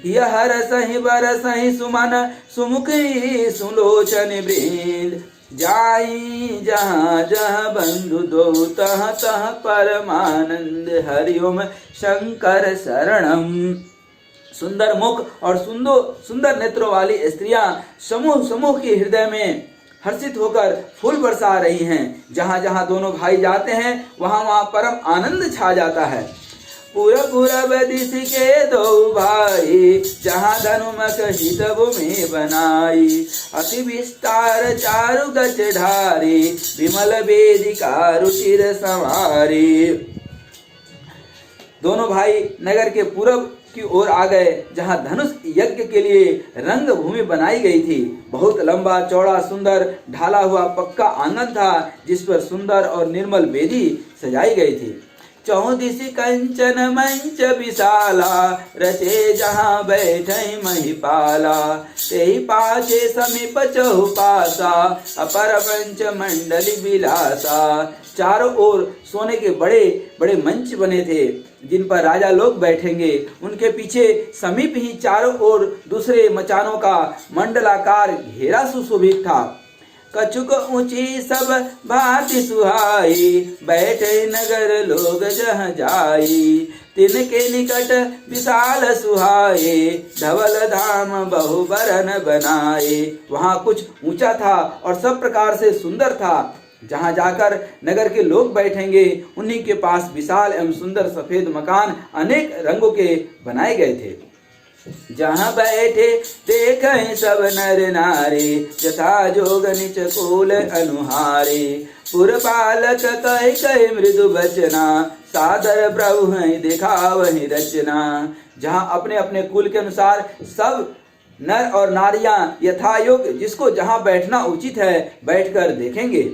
यह रसहि बरसहि सुमन सुमुखी सुलोचन वृंद, जाई जहाँ जहाँ बंधु दो तह तह परमानंद। हरिओम शंकर शरणम। सुंदर मुख और सुंदर नेत्रों वाली स्त्रियां समूह समूह के हृदय में हर्षित होकर फूल बरसा रही हैं। जहाँ जहाँ दोनों भाई जाते हैं वहाँ वहाँ परम आनंद छा जाता है। पूरब दिश के दो भाई, जहाँ धनुमक हित भूमि बनाई। अति विस्तार चारु गच ढारी, विमल वेदिका रुचिर संवारी। दोनों भाई नगर के पूरब की ओर आ गए, जहाँ धनुष यज्ञ के लिए रंग भूमि बनाई गई थी। बहुत लंबा चौड़ा सुंदर ढाला हुआ पक्का आंगन था, जिस पर सुंदर और निर्मल वेदी सजाई गई थी। चौदिसी कंचन मंच विशाला, रचे जहाँ बैठे महिपाला। तेहि पाछे समीप चहुपासा, अपर पंच मंडली विलासा। चारों ओर सोने के बड़े बड़े मंच बने थे, जिन पर राजा लोग बैठेंगे। उनके पीछे समीप ही चारों ओर दूसरे मचानों का मंडलाकार घेरा सुशोभित था। कछुक ऊंची सब भांति सुहाई, बैठे नगर लोग जहाँ जाई। तिनके निकट विशाल सुहाए, धवल धाम बहु बरन बनाए। वहाँ कुछ ऊंचा था और सब प्रकार से सुंदर था। जहाँ जाकर नगर के लोग बैठेंगे उन्हीं के पास विशाल एवं सुंदर सफेद मकान अनेक रंगों के बनाए गए थे। जहाँ बैठे देखें सब नर नारी, यथा जोग निच कूल अनुहारे। पुरपालक कह कह मृदु बचना, सादर प्रभु हैं दिखावहि रचना। जहाँ अपने अपने कुल के अनुसार सब नर और नारियां यथायोग जिसको जहाँ बैठना उचित है बैठकर देखेंगे।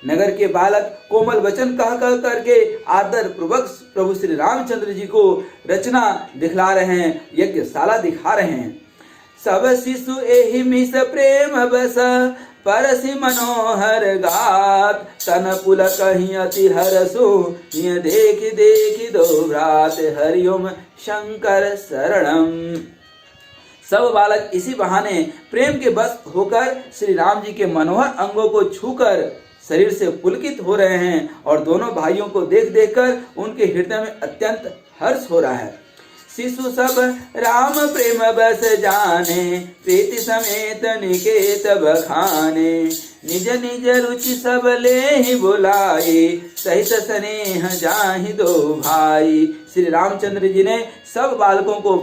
नगर के बालक कोमल वचन कह करके आदर पूर्वक प्रभु श्री रामचंद्र जी को रचना दिखला रहे हैं, यज्ञशाला दिखा रहे हैं। सब शिशु एहि मिस प्रेम बस, परसि मनोहर गात। तन पुल कहीं अति हरसु, हिय देखि देखि दो भ्रात। हरिओम शंकर शरणम। सब बालक इसी बहाने प्रेम के बस होकर श्री राम जी के मनोहर अंगों को छूकर शरीर से पुलकित हो रहे हैं और दोनों भाइयों को देख देखकर उनके हृदय में अत्यंत हर्ष हो रहा है। शिशु सब राम प्रेम बस जाने, प्रीति समेत निकेत बखाने, निज निज रुचि सब ले ही बुलाए, सहित स्नेह जाहि दो भाई। श्री रामचंद्र जी ने सब बालकों को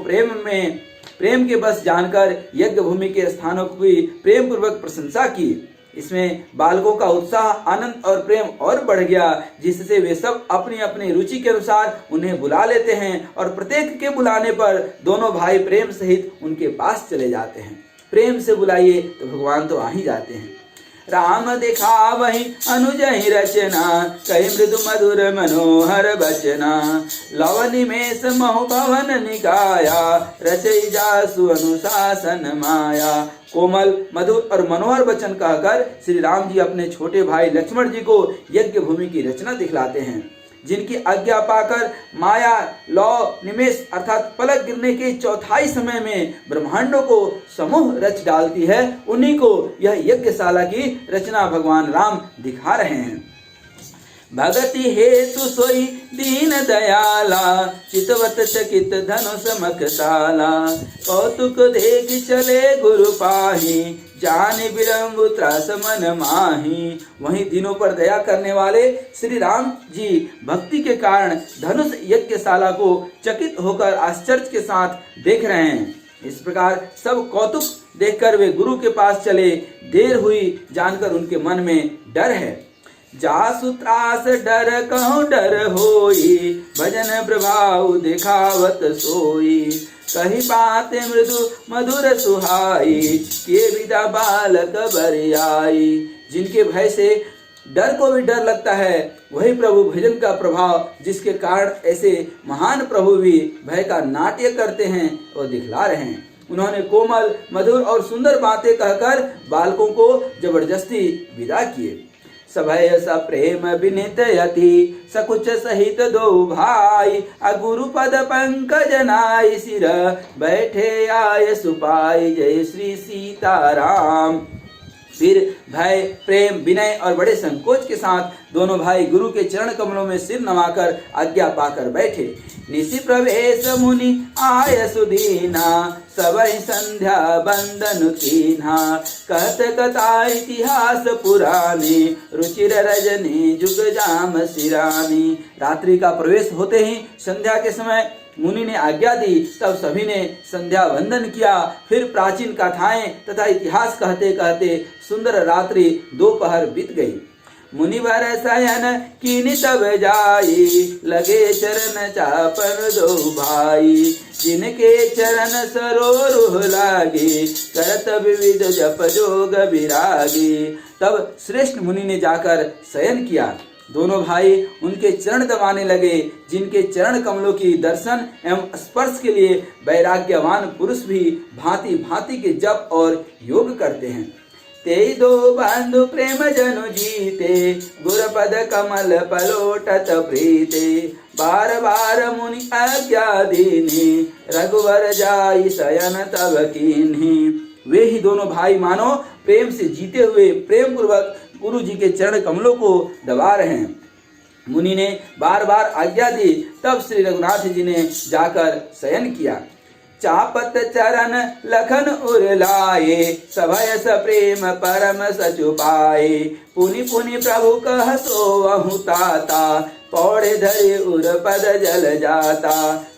प्रेम के बस जानकर यज्ञ भूमि के स्थानों की प्रेम पूर्वक प्रशंसा की। इसमें बालकों का उत्साह, आनंद और प्रेम और बढ़ गया, जिससे वे सब अपनी अपनी रुचि के अनुसार उन्हें बुला लेते हैं और प्रत्येक के बुलाने पर दोनों भाई प्रेम सहित उनके पास चले जाते हैं। प्रेम से बुलाइए तो भगवान तो आ ही जाते हैं। राम दिखावहि अनुजहि रचना, कहि मृदु मधुर मनोहर बचना, लव निमेष महु भवन निकाया, रचई जासु अनुशासन माया। कोमल, मधुर और मनोहर वचन कहकर श्री राम जी अपने छोटे भाई लक्ष्मण जी को यज्ञ भूमि की रचना दिखलाते हैं, जिनकी आज्ञा पाकर माया लौ निमेष अर्थात पलक गिरने के चौथाई समय में ब्रह्मांडों को समूह रच डालती है। उन्हीं को यह यज्ञशाला की रचना भगवान राम दिखा रहे हैं। भगति हेतु सोई दीन दयाला, चितवत चकित धनुष मखताला, कौतुक देख चले गुरु पाही, जाने विलंब त्रास मन माही। वहीं दिनों पर दया करने वाले श्री राम जी भक्ति के कारण धनुष यज्ञशाला को चकित होकर आश्चर्य के साथ देख रहे हैं। इस प्रकार सब कौतुक देखकर वे गुरु के पास चले। देर हुई जानकर उनके मन में डर है। जासु त्रास डर कहूँ डर होई, भजन प्रभाव दिखावत सोई, कही बात मृदु मधुर सुहाई, के विदा बालक बरियाई। जिनके भय से डर को भी डर लगता है, वही प्रभु भजन का प्रभाव, जिसके कारण ऐसे महान प्रभु भी भय का नाट्य करते हैं और दिखला रहे हैं। उन्होंने कोमल, मधुर और सुंदर बातें कहकर बालकों को जबरदस्ती विदा किए। सभय स प्रेम विनित यति, सकुच सहित दो भाई, गुरु पद पंकज नाई, सिर बैठे आय सुपाई, जय श्री सीताराम। फिर भय, प्रेम, विनय और बड़े संकोच के साथ दोनों भाई गुरु के चरण कमलों में सिर नवाकर आज्ञा पाकर बैठे। निशि प्रवेश मुनि आय सुदीना, सबहि संध्या बंदन कीन्हा, कहत कथा इतिहास पुराने, रुचिर रजनी जुग जाम सिरानी। रात्रि का प्रवेश होते ही संध्या के समय मुनि ने आज्ञा दी, तब सभी ने संध्या वंदन किया। फिर प्राचीन कथाएं तथा इतिहास कहते कहते सुंदर रात्रि दोपहर बीत गई। मुनिवर शयन कीनि तब जाई, लगे चरण चापन दो भाई, जिनके चरण सरोरुह लागे, करत विविध जप जोग विरागी। तब श्रेष्ठ मुनि ने जाकर शयन किया। दोनों भाई उनके चरण दबाने लगे, जिनके चरण कमलों की दर्शन एवं स्पर्श के लिए वैराग्यवान पुरुष भी भांति भांति के जप और योग करते हैं। तेई दो बंधु प्रेम जनु जीते, गुरपद कमल पलोटत प्रीते, बार बार मुनि आज्ञा दीनी, रघुवर जाई शयन तब कीन्ही। वे ही दोनों भाई मानो प्रेम से जीते हुए प्रेम पूर्वक गुरु जी के चरण कमलों को दबा रहे हैं। मुनि ने बार बार आज्ञा दी, तब श्री रघुनाथ जी ने जाकर शयन किया। चापत चरण लखन उरलाए, सभय स प्रेम परम सचुपाए, पुनि पुनि प्रभु कह सोवहु ताता, पौड़े धरे उर पद जल जाता।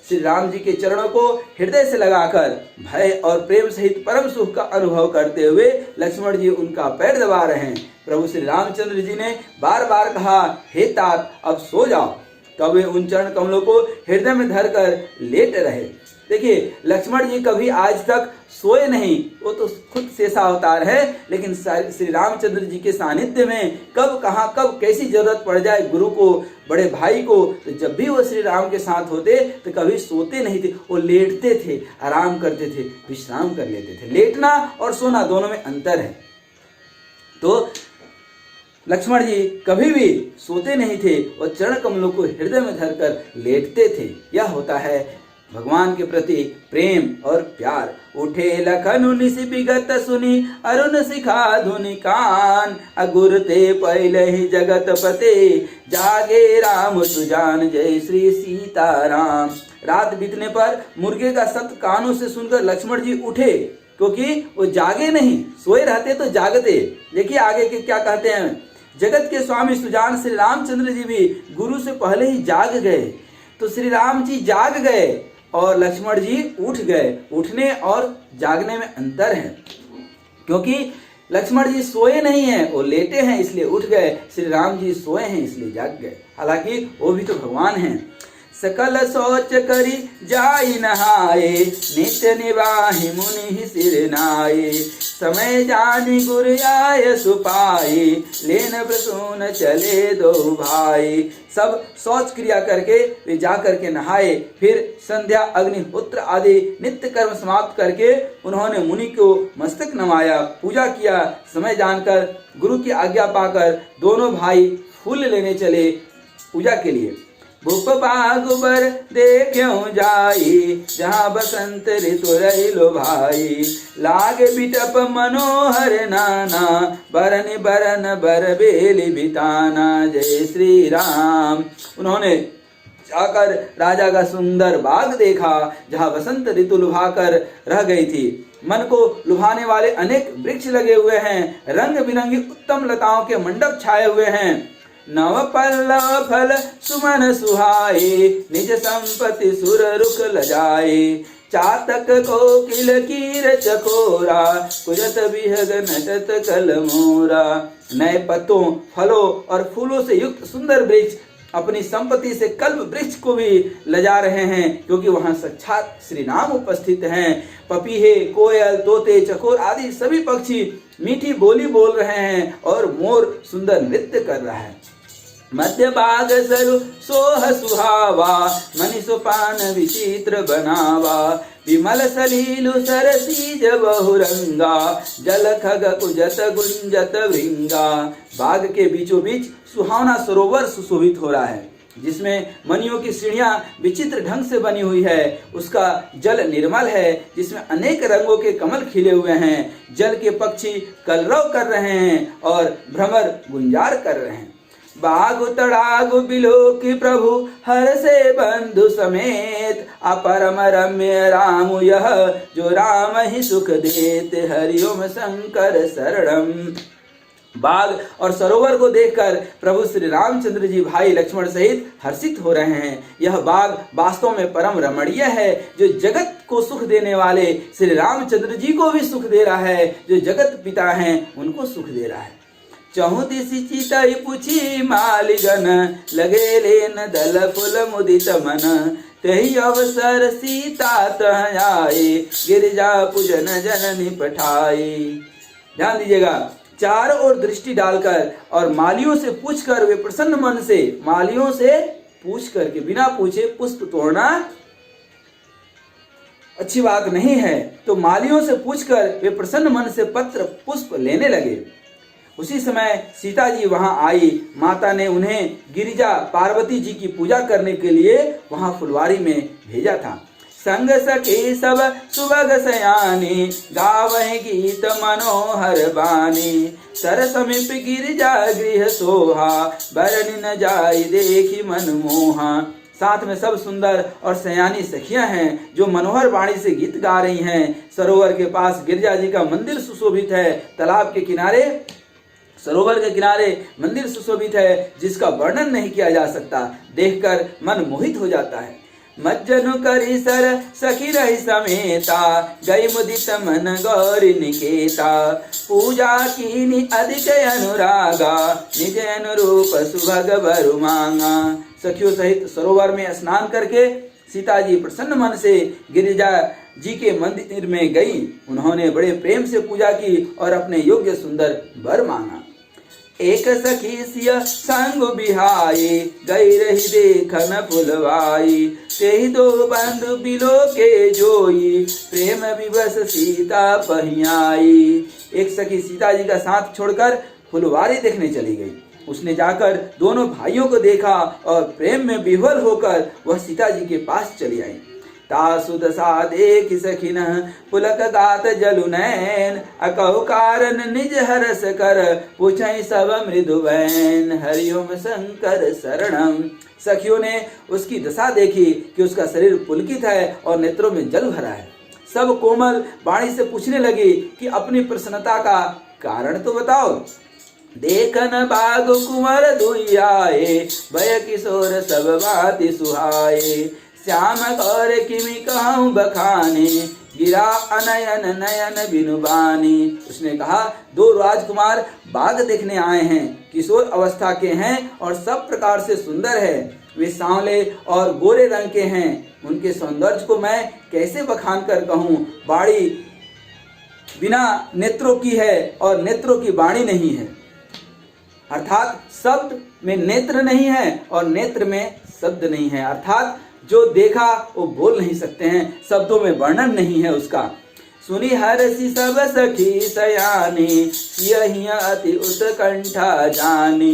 श्री राम जी के चरणों को हृदय से लगाकर भय और प्रेम सहित परम सुख का अनुभव करते हुए लक्ष्मण जी उनका पैर दबा रहे हैं। प्रभु श्री रामचंद्र जी ने बार बार कहा, हे तात अब सो जाओ। तब वे उन चरण कमलों को हृदय में धरकर लेट रहे। देखिए, लक्ष्मण जी कभी आज तक सोए नहीं, वो तो खुद शेषा अवतार है, लेकिन श्री रामचंद्र जी के सानिध्य में कब कहाँ कब कैसी जरूरत पड़ जाए गुरु को, बड़े भाई को, तो जब भी वो श्री राम के साथ होते तो कभी सोते नहीं थे, वो लेटते थे, आराम करते थे, विश्राम कर लेते थे। लेटना और सोना दोनों में अंतर है। तो लक्ष्मण जी कभी भी सोते नहीं थे और चरण कमलों को हृदय में धरकर लेटते थे। यह होता है भगवान के प्रति प्रेम और प्यार। उठे लखन निस विगत सुनी अरुण शिखा धुनि कान, अगुर ते पहले ही जगत पते जागे राम सुजान जय श्री सीताराम। रात बीतने पर मुर्गे का शब्द कानों से सुनकर लक्ष्मण जी उठे, क्योंकि वो जागे नहीं, सोए रहते तो जागते। देखिए आगे के क्या कहते हैं, जगत के स्वामी सुजान श्री रामचंद्र जी भी गुरु से पहले ही जाग गए। तो श्री राम जी जाग गए और लक्ष्मण जी उठ गए। उठने और जागने में अंतर है, क्योंकि लक्ष्मण जी सोए नहीं हैं, वो लेटे हैं इसलिए उठ गए। श्री राम जी सोए हैं इसलिए जाग गए। हालांकि वो भी तो भगवान हैं। सकल सोच करी जाई नहाए, नित्य निवाहि मुनि सिर नाये, समय जानी गुर आय सुपाई, लेन प्रसून चले दो भाई। सब शौच क्रिया करके वे जा करके नहाए, फिर संध्या अग्निहोत्र आदि नित्य कर्म समाप्त करके उन्होंने मुनि को मस्तक नवाया, पूजा किया। समय जानकर गुरु की आज्ञा पाकर दोनों भाई फूल लेने चले पूजा के लिए। भूप बाग बर देख्यों जाई, जहाँ बसंत ऋतु रही लो भाई, लागे बिटप मनोहर नाना, बरन बरन बर बेली बिताना जय श्री राम। उन्होंने जाकर राजा का सुंदर बाग देखा, जहाँ बसंत ऋतु लुभाकर रह गई थी। मन को लुभाने वाले अनेक वृक्ष लगे हुए हैं, रंग बिरंगी उत्तम लताओं के मंडप छाए हुए हैं। नव पल्लव फल सुमन सुहाए, निज संपत्ति सुर रुख लजाए, चातक कोकिल कीर चकोरा, कुजत बिहग नटत कल मोरा। नए पत्तों, फलों और फूलों से युक्त सुंदर वृक्ष अपनी संपत्ति से कल्प वृक्ष को भी लजा रहे हैं, क्योंकि वहां साक्षात श्री राम उपस्थित हैं। पपीहे, कोयल, तोते, चकोर आदि सभी पक्षी मीठी बोली बोल रहे हैं और मोर सुंदर नृत्य कर रहा है। मध्य बाग सरु सोह सुहावा, मनि सोपान विचित्र बनावा, विमल सलीलु सरसीज बहुरंगा, जल खग कुजत गुंजत भृंगा। बाग के बीचों बीच सुहावना सरोवर सुशोभित हो रहा है, जिसमें मणियों की सीढ़ियां विचित्र ढंग से बनी हुई है। उसका जल निर्मल है, जिसमें अनेक रंगों के कमल खिले हुए हैं। जल के पक्षी कलरव कर रहे हैं और भ्रमर गुंजार कर रहे हैं। बागु तड़ागु बिलोकी प्रभु हर से बंधु समेत, अपरम रम्य राम यह जो राम ही सुख देते, हरिओम शंकर शरणम। बाग और सरोवर को देखकर प्रभु श्री रामचंद्र जी भाई लक्ष्मण सहित हर्षित हो रहे हैं। यह बाग वास्तव में परम रमणीय है, जो जगत को सुख देने वाले श्री रामचंद्र जी को भी सुख दे रहा है, जो जगत पिता हैं उनको सुख दे रहा है। चहुदिशि चितई पुछि मालिगन, लगे लेन दल फुल मुदित मन, तही अवसर सीता तह आए, गिरिजा पूजन जननी पठाई। ध्यान दीजिएगा, चारों ओर दृष्टि डालकर और मालियों से पूछकर वे प्रसन्न मन से, मालियों से पूछ करके, बिना पूछे पुष्प तोड़ना अच्छी बात नहीं है, तो मालियों से पूछकर वे प्रसन्न मन से पत्र पुष्प लेने लगे। उसी समय सीता जी वहां आई। माता ने उन्हें गिरिजा पार्वती जी की पूजा करने के लिए वहां फुलवारी में भेजा था। संग सखी सब सुबग सयानी, गावहि गीत मनोहर बानी, सर समीप गिरिजा गृह सोहा, बरन न जाई देखी मन मोहा। साथ में सब सुंदर और सयानी सखियां हैं, जो मनोहर वाणी से गीत गा रही हैं। सरोवर के पास गिरिजा जी का मंदिर सुशोभित है। तालाब के किनारे, सरोवर के किनारे मंदिर सुशोभित है, जिसका वर्णन नहीं किया जा सकता। देखकर मन मोहित हो जाता है। मज्जनु करी सर सखी रही समेता, गई मुदित मन गौरी निकेता, पूजा कीनी अधिक अनुरागा, निज अनुरूप सुभग बरु मांगा। सखियों सहित सरोवर में स्नान करके सीता जी प्रसन्न मन से गिरिजा जी के मंदिर में गई। उन्होंने बड़े प्रेम से पूजा की और अपने योग्य सुंदर वर मांगा। एक सखी सिय संग बिहाई, गई रही देखन फुलवाई, तेहि दो बंधु बिलो के जोई, प्रेम विवश सीता पहियाई। एक सखी सीता जी का साथ छोड़कर फुलवारी देखने चली गई। उसने जाकर दोनों भाइयों को देखा और प्रेम में विह्वल होकर वह सीता जी के पास चली आई। तासु दशा देख सखिन पुलक गात जलु नैन अकहु कारण निज हरस कर पूछई सब मृदुवैन हरिओम शंकर शरणम। सखियों ने उसकी दशा देखी कि उसका शरीर पुलकित है और नेत्रों में जल भरा है। सब कोमल वाणी से पूछने लगी कि अपनी प्रसन्नता का कारण तो बताओ। देखन बाग कुंवर दुइयाए भय किशोर सब बाति सुहाए श्याम गौर किमि कहूँ बखाने गिरा अनयन नयन बिनुबानी। उसने कहा, दो राजकुमार बाग देखने आए हैं, किशोर अवस्था के हैं और सब प्रकार से सुंदर है। वे सांवले और गोरे रंग के हैं। उनके सौंदर्य को मैं कैसे बखान कर कहूँ। बाणी बिना नेत्रों की है और नेत्रों की बाणी नहीं है, अर्थात शब्द में नेत्र नहीं है और नेत्र में शब्द नहीं है, अर्थात जो देखा वो बोल नहीं सकते हैं, शब्दों में वर्णन नहीं है उसका। सुनी हरसि सब सखी सयानी यही अति उत्कंठा जानी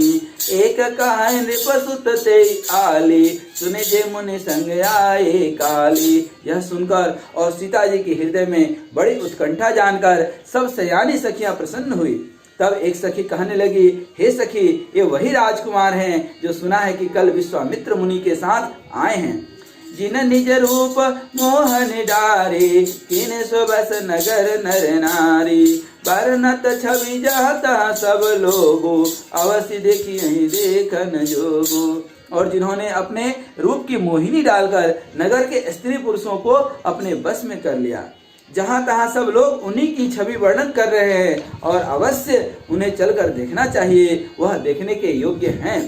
एक कह नृप सुत ते आली सुने जे मुनि संग आए काली। यह सुनकर और सीता जी के हृदय में बड़ी उत्कंठा जानकर सब सयानी सखियां प्रसन्न हुई। तब एक सखी कहने लगी, हे सखी, ये वही राजकुमार हैं जो सुना है कि कल विश्वामित्र मुनि के साथ आए हैं। जिन निज रूप मोहन डारे किन सुबस नगर नर नारी बरनत छवि जाता सब लोगो अवश्य देखिए देखन जोगो। और जिन्होंने अपने रूप की मोहिनी डालकर नगर के स्त्री पुरुषों को अपने बस में कर लिया, जहाँ तहाँ सब लोग उन्हीं की छवि वर्णन कर रहे हैं और अवश्य उन्हें चलकर देखना चाहिए, वह देखने के योग्य हैं।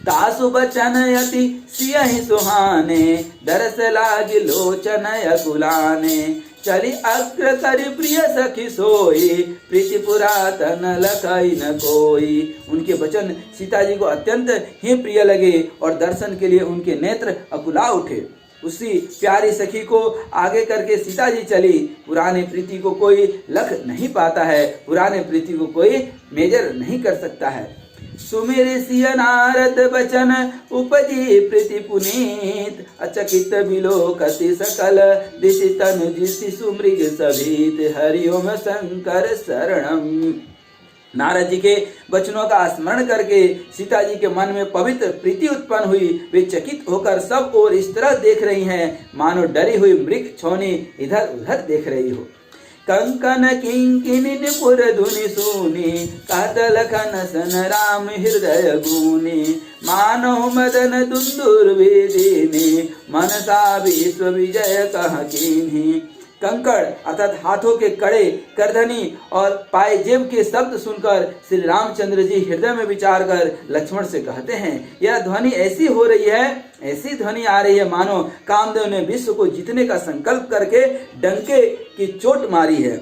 तासु बचन यति सियहि सुहाने दरस लागी लोचन अकुलाने चली अग्र करि प्रिय सखी सोई प्रीति पुरातन लखई न कोई। उनके वचन सीता जी को अत्यंत ही प्रिय लगे और दर्शन के लिए उनके नेत्र अकुला उठे। उसी प्यारी सखी को आगे करके सीता जी चली। पुराने प्रीति को कोई लख नहीं पाता है, पुराने प्रीति को कोई मेजर नहीं कर सकता है। सुमिर सिय नारद बचन उपजी प्रीति पुनीत अचकित बिलोकति सकल दिशि तनु जिसि सुमृग सभीत हरिओम शंकर शरणम। नारद जी के वचनों का स्मरण करके सीता जी के मन में पवित्र प्रीति उत्पन्न हुई। वे चकित होकर सब ओर इस तरह देख रही हैं मानो डरी हुई मृग छौनी इधर उधर देख रही हो। कंकन किंकिनी निपुर धुनि सुनी कहत लखन सन राम हृदय गुनी मानो मदन दुंदुर्वेदिनी मनसा विश्व विजय कह कीन्ही। कंकड़ अर्थात हाथों के कड़े, करधनी और पायजेब के शब्द सुनकर श्री रामचंद्र जी हृदय में विचार कर लक्ष्मण से कहते हैं, यह ध्वनि ऐसी हो रही है, ऐसी ध्वनि आ रही है मानो कामदेव ने विश्व को जीतने का संकल्प करके डंके की चोट मारी है।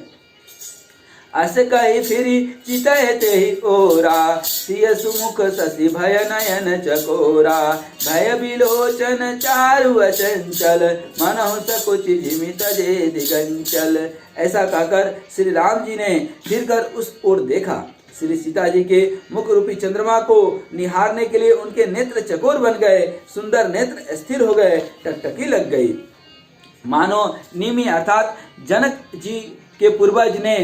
अस कही फिरी चितय तेहि ओरा सिय सुमुख शशि भय नयन चकोरा भय बिलोचन चारु अचंचल मनहु सकुच जिमित जे दिगंचल। ऐसा कहकर श्री राम जी ने फिर कर उस ओर देखा। श्री सीता जी के मुख रूपी चंद्रमा को निहारने के लिए उनके नेत्र चकोर बन गए, सुंदर नेत्र स्थिर हो गए, टकटकी लग गई। मानो निमि अर्थात जनक जी के पूर्वज ने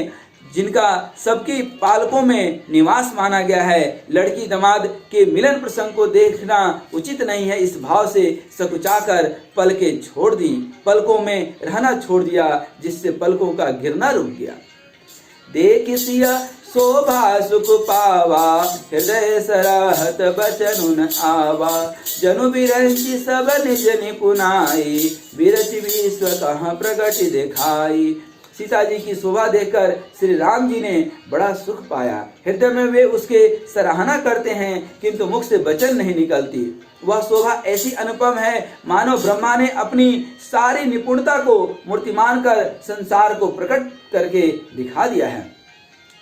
जिनका सबकी पालकों में निवास माना गया है, लड़की दमाद के मिलन प्रसंग को देखना उचित नहीं है, इस भाव से सकुचाकर पलकें छोड़ दी, पलकों में रहना छोड़ दिया, जिससे पलकों का गिरना रुक गया। देख सिया शोभा सुख पावा हृदय सराहत बचन आवा जनु बिरंची सब निज निपुनाई बिरच विश्व कहाँ प्रगति दिखाई। सीता जी की शोभा देखकर श्री राम जी ने बड़ा सुख पाया। हृदय में वे उसके सराहना करते हैं किंतु मुख से वचन नहीं निकलती। वह शोभा ऐसी अनुपम है मानो ब्रह्मा ने अपनी सारी निपुणता को मूर्तिमान कर संसार को प्रकट करके दिखा दिया है।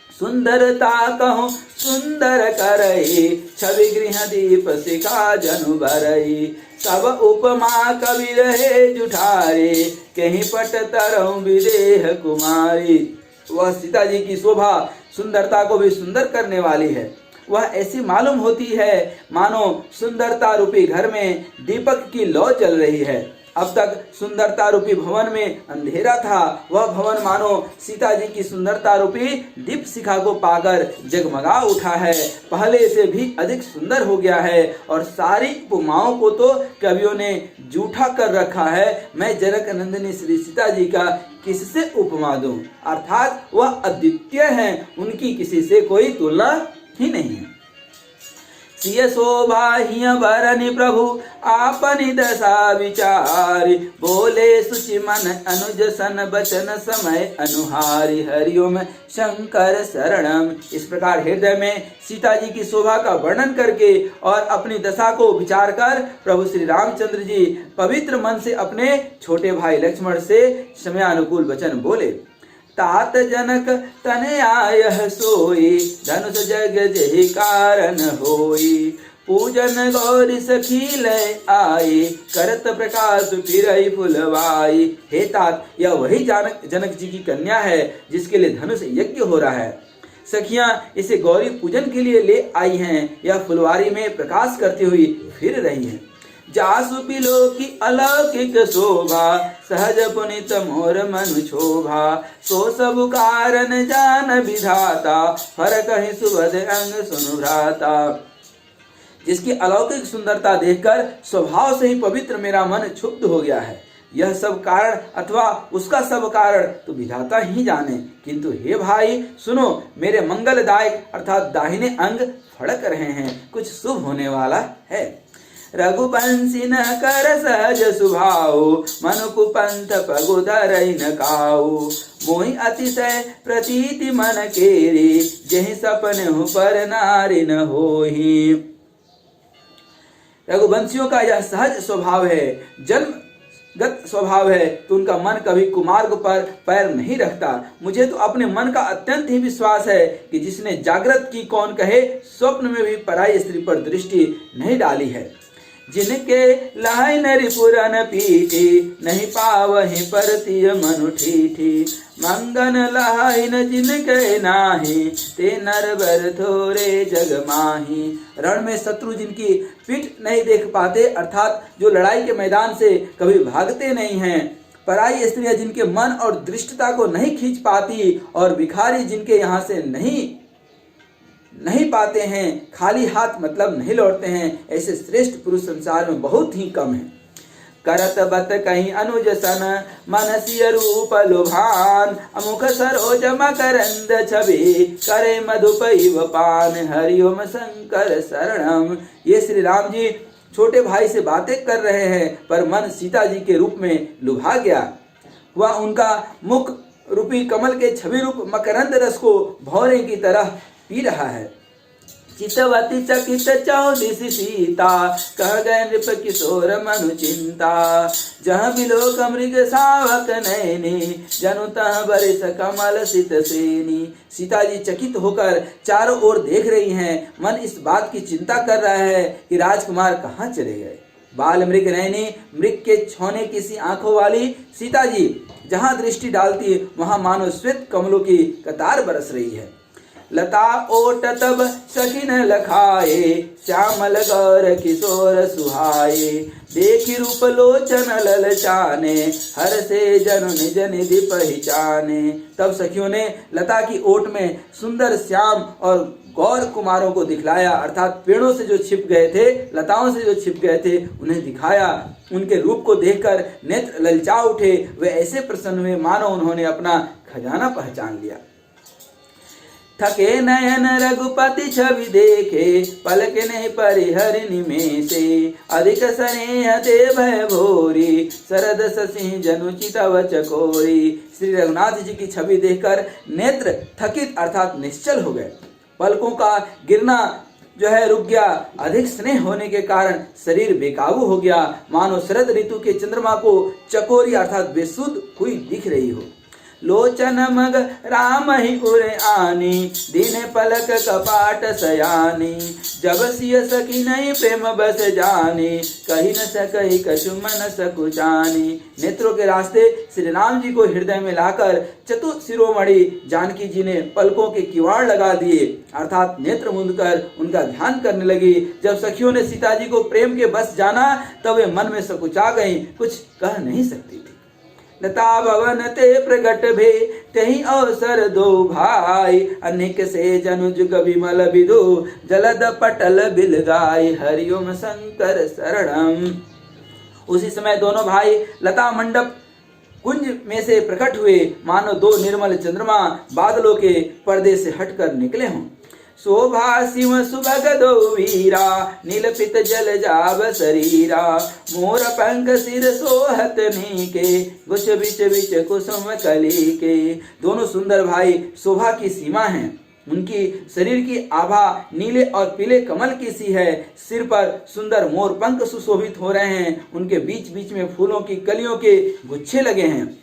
सुंदरता कहो सुंदर करई छवि गृह दीप शिखा जनु भरई सब उपमा कवि रहे जुठारे कहीं पट तरऊ विदेह कुमारी। वह सीता जी की शोभा सुंदरता को भी सुंदर करने वाली है। वह ऐसी मालूम होती है मानो सुंदरता रूपी घर में दीपक की लौ चल रही है। अब तक सुंदरता रूपी भवन में अंधेरा था, वह भवन मानो सीता जी की सुंदरता रूपी दीप शिखा को पाकर जगमगा उठा है, पहले से भी अधिक सुंदर हो गया है। और सारी उपमाओं को तो कवियों ने जूठा कर रखा है। मैं जनक नंदिनी श्री सीता जी का किससे उपमा दूं, अर्थात वह अद्वितीय हैं, उनकी किसी से कोई तुलना ही नहीं है। सिय शोभा हिय बरनि प्रभु आपनि दशा विचारि, बोले सुचि मन अनुज सन बचन समय अनुहारी, हरिओम शंकर शरणम। इस प्रकार हृदय में सीता जी की शोभा का वर्णन करके और अपनी दशा को विचार कर प्रभु श्री रामचंद्र जी पवित्र मन से अपने छोटे भाई लक्ष्मण से समयानुकूल वचन बोले। तात जनक तने आयह सोई, धनुष जग जहि कारण होई, पूजन गौरी सखी लय आई, करत प्रकाश फिरई फुलवाई। हे तात, यह वही जनक जी की कन्या है जिसके लिए धनुष यज्ञ हो रहा है। सखियां इसे गौरी पूजन के लिए ले आई हैं, यह फुलवारी में प्रकाश करती हुई फिर रही हैं। जासु पिलो की अलौकिक शोभा, सहज पुनित मोर मनु शोभा, सो सब कारण जान विधाता, फरक ही सुबद अंग सुनु भ्राता। जिसकी अलौकिक सुंदरता देखकर स्वभाव से ही पवित्र मेरा मन क्षुब्ध हो गया है। यह सब कारण अथवा उसका सब कारण तो विधाता ही जाने, किंतु हे भाई सुनो, मेरे मंगलदायक अर्थात दाहिने अंग फड़क रहे हैं, कुछ शुभ होने वाला है। रघुवंशी न कर सहज सुभाओ, मनु कुपंथ पगु धरई न काऊ, मोहि अतिशय प्रतीति मन केरी, जहि सपने हूँ पर नारी न होही। रघुवंशियों का यह सहज स्वभाव है, जन्मगत स्वभाव है, तो उनका मन कभी कुमार्ग पर पैर नहीं रखता। मुझे तो अपने मन का अत्यंत ही विश्वास है कि जिसने जागृत की कौन कहे, स्वप्न में भी पराई स्त्री पर दृष्टि नहीं डाली है। जिनके लहै नरि पुरन पीठी, नहीं पावहि परतिय मनु ठीठी, मंगन लहै न जिनके नाही, ते नरवर थोरे जग माही। रण में शत्रु जिनकी पीठ नहीं देख पाते, अर्थात जो लड़ाई के मैदान से कभी भागते नहीं हैं, पराई स्त्रियां जिनके मन और दृष्टता को नहीं खींच पाती, और भिखारी जिनके यहाँ से नहीं पाते हैं, खाली हाथ मतलब नहीं लौटते हैं, ऐसे श्रेष्ठ पुरुष संसार में बहुत ही कम हैं। करत बत कहीं अनुज सन, मनसिय रूप लुभान, अमुख सरोज मकरंद छवि, करे मधुपई व पान, हरिओम शंकर शरणम। ये श्री राम जी छोटे भाई से बातें कर रहे हैं, पर मन सीता जी के रूप में लुभा गया। वह उनका मुख रूपी कमल के छवि रूप मकरंद रस को भौरे की तरह पी रहा है। चितवती चकित चौदिसी सीता, कह गए नृप किशोर मनु चिंता, जहाँ बिलोक मृग सावक नैनी, जनु तह बरिस कमल सित सेनी। सीता जी चकित होकर चारों ओर देख रही हैं, मन इस बात की चिंता कर रहा है कि राजकुमार कहाँ चले गए। बाल मृग नैनी, मृग के छौने किसी आंखों वाली सीता जी जहाँ दृष्टि डालती वहां मानो श्वेत कमलों की कतार बरस रही है। लता ओट तब सखिन लखाए, श्यामल गौर किशोर सुहाए, देखी रूप लोचन ललचाने, हर से जनु निज निधि पहचाने। तब सखियों ने लता की ओट में सुंदर श्याम और गौर कुमारों को दिखलाया, अर्थात पेड़ों से जो छिप गए थे, लताओं से जो छिप गए थे, उन्हें दिखाया। उनके रूप को देखकर नेत्र ललचा उठे, वे ऐसे प्रसन्न हुए मानो उन्होंने अपना खजाना पहचान लिया। थके नयन रघुपति छवि देखे, पलक नहीं परिहर निमेषे, अधिक स्नेह ते भय भोरी, शरद शशि जनु चितव चकोरी। श्री रघुनाथ जी की छवि देखकर नेत्र थकित अर्थात निश्चल हो गए, पलकों का गिरना जो है रुक गया। अधिक स्नेह होने के कारण शरीर बेकाबू हो गया, मानो शरद ऋतु के चंद्रमा को चकोरी अर्थात बेसुध हुई दिख रही हो। लोचन मग राम ही उरे आनी, दीन पलक कपाट सयानी, जब सिय सखी नहीं प्रेम बस जानी, कही न सकई कछु मन सकुचानी। नेत्रों के रास्ते श्री राम जी को हृदय में लाकर चतुर शिरोमणि जानकी जी ने पलकों के किवाड़ लगा दिए, अर्थात नेत्र मूंद कर उनका ध्यान करने लगी। जब सखियों ने सीता जी को प्रेम के बस जाना तब वे मन में सकुचा गईं, कुछ कह नहीं सकती थी। लता भवन ते प्रगट भे तेहि अवसर दो भाई, अनेक से जनुज विमल विदु, जलद पटल बिल गाय, हरिओम शंकर शरणम। उसी समय दोनों भाई लता मंडप कुंज में से प्रकट हुए, मानो दो निर्मल चंद्रमा बादलों के पर्दे से हटकर निकले हों। शोभा सिंह सुभग दो वीरा, नीलपित जल जाब शरीरा, मोर पंख सिर सोहत नीके, गुछ बिच बिच कुसुम कली के। दोनों सुंदर भाई शोभा की सीमा हैं, उनकी शरीर की आभा नीले और पीले कमल की सी है, सिर पर सुंदर मोर पंख सुशोभित हो रहे हैं, उनके बीच बीच में फूलों की कलियों के गुच्छे लगे हैं।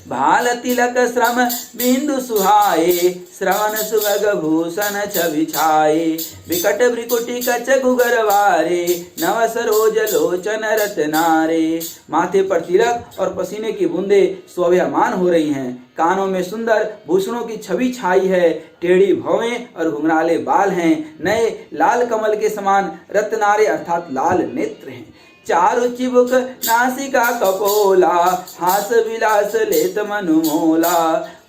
भाल तिलक श्रम बिंदु सुहाए, श्रवण सुभग भूषण छवि छाए, विकट भ्रिकुटी कच गुगरवारे, नव सरोज लोचन रत्नारे। माथे पर तिलक और पसीने की बूंदे शोभायमान हो रही हैं, कानों में सुंदर भूषणों की छवि छाई है, टेढ़ी भौवें और घुंघराले बाल हैं, नए लाल कमल के समान रत्नारे अर्थात लाल नेत्र हैं। चारु चिबुक नासिका कपोला, हास विलास लेत मनु मोला,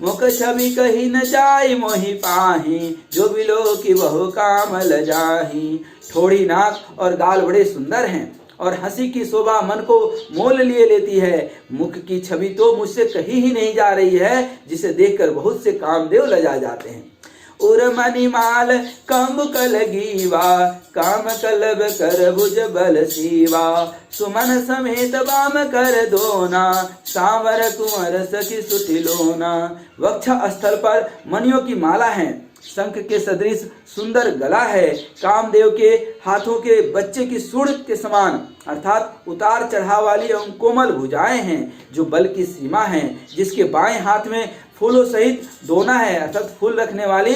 मुख छवि कही न जाय मोहि पाही, जो बिलो की बहु कामल जाही। ठोड़ी नाक और गाल बड़े सुंदर हैं और हंसी की शोभा मन को मोल लिए लेती है। मुख की छवि तो मुझसे कही ही नहीं जा रही है, जिसे देखकर बहुत से कामदेव लजा जाते हैं। उर मणिमाल कंब कलगीवा, काम कलब कर भुज बल सीवा, सुमन समेत बाम कर दोना, सांवर कुंवर सखी सुटिलोना। वक्ष स्थल पर मणियों की माला है, शंख के सदृश सुंदर गला है, कामदेव के हाथों के बच्चे की सूंड के समान अर्थात उतार चढ़ाव वाली एवं कोमल भुजाएं हैं, जो बल की सीमा है, जिसके बाएं हाथ में फूलों सहित दोना है अर्थात फूल रखने वाली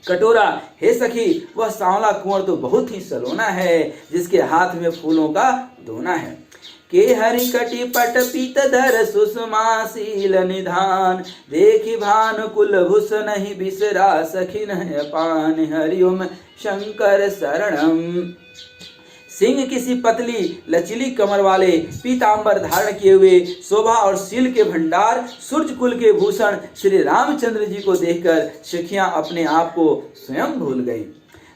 कटोरा। हे सखी, वह सांवला कुंवर तो बहुत ही सलोना है, जिसके हाथ में फूलों का दोना है। के हरि कटि पट पीत धर सुषमाशील निधान, देखी भानु कुल भूष नहीं बिसरा, सखी न पान, हरिओम शंकर शरणम। सिंह किसी पतली लचीली कमर वाले, पीतांबर धारण किए हुए, शोभा और शील के भंडार, सूर्य कुल के भूषण श्री रामचंद्र जी को देखकर सखियां अपने आप को स्वयं भूल गई।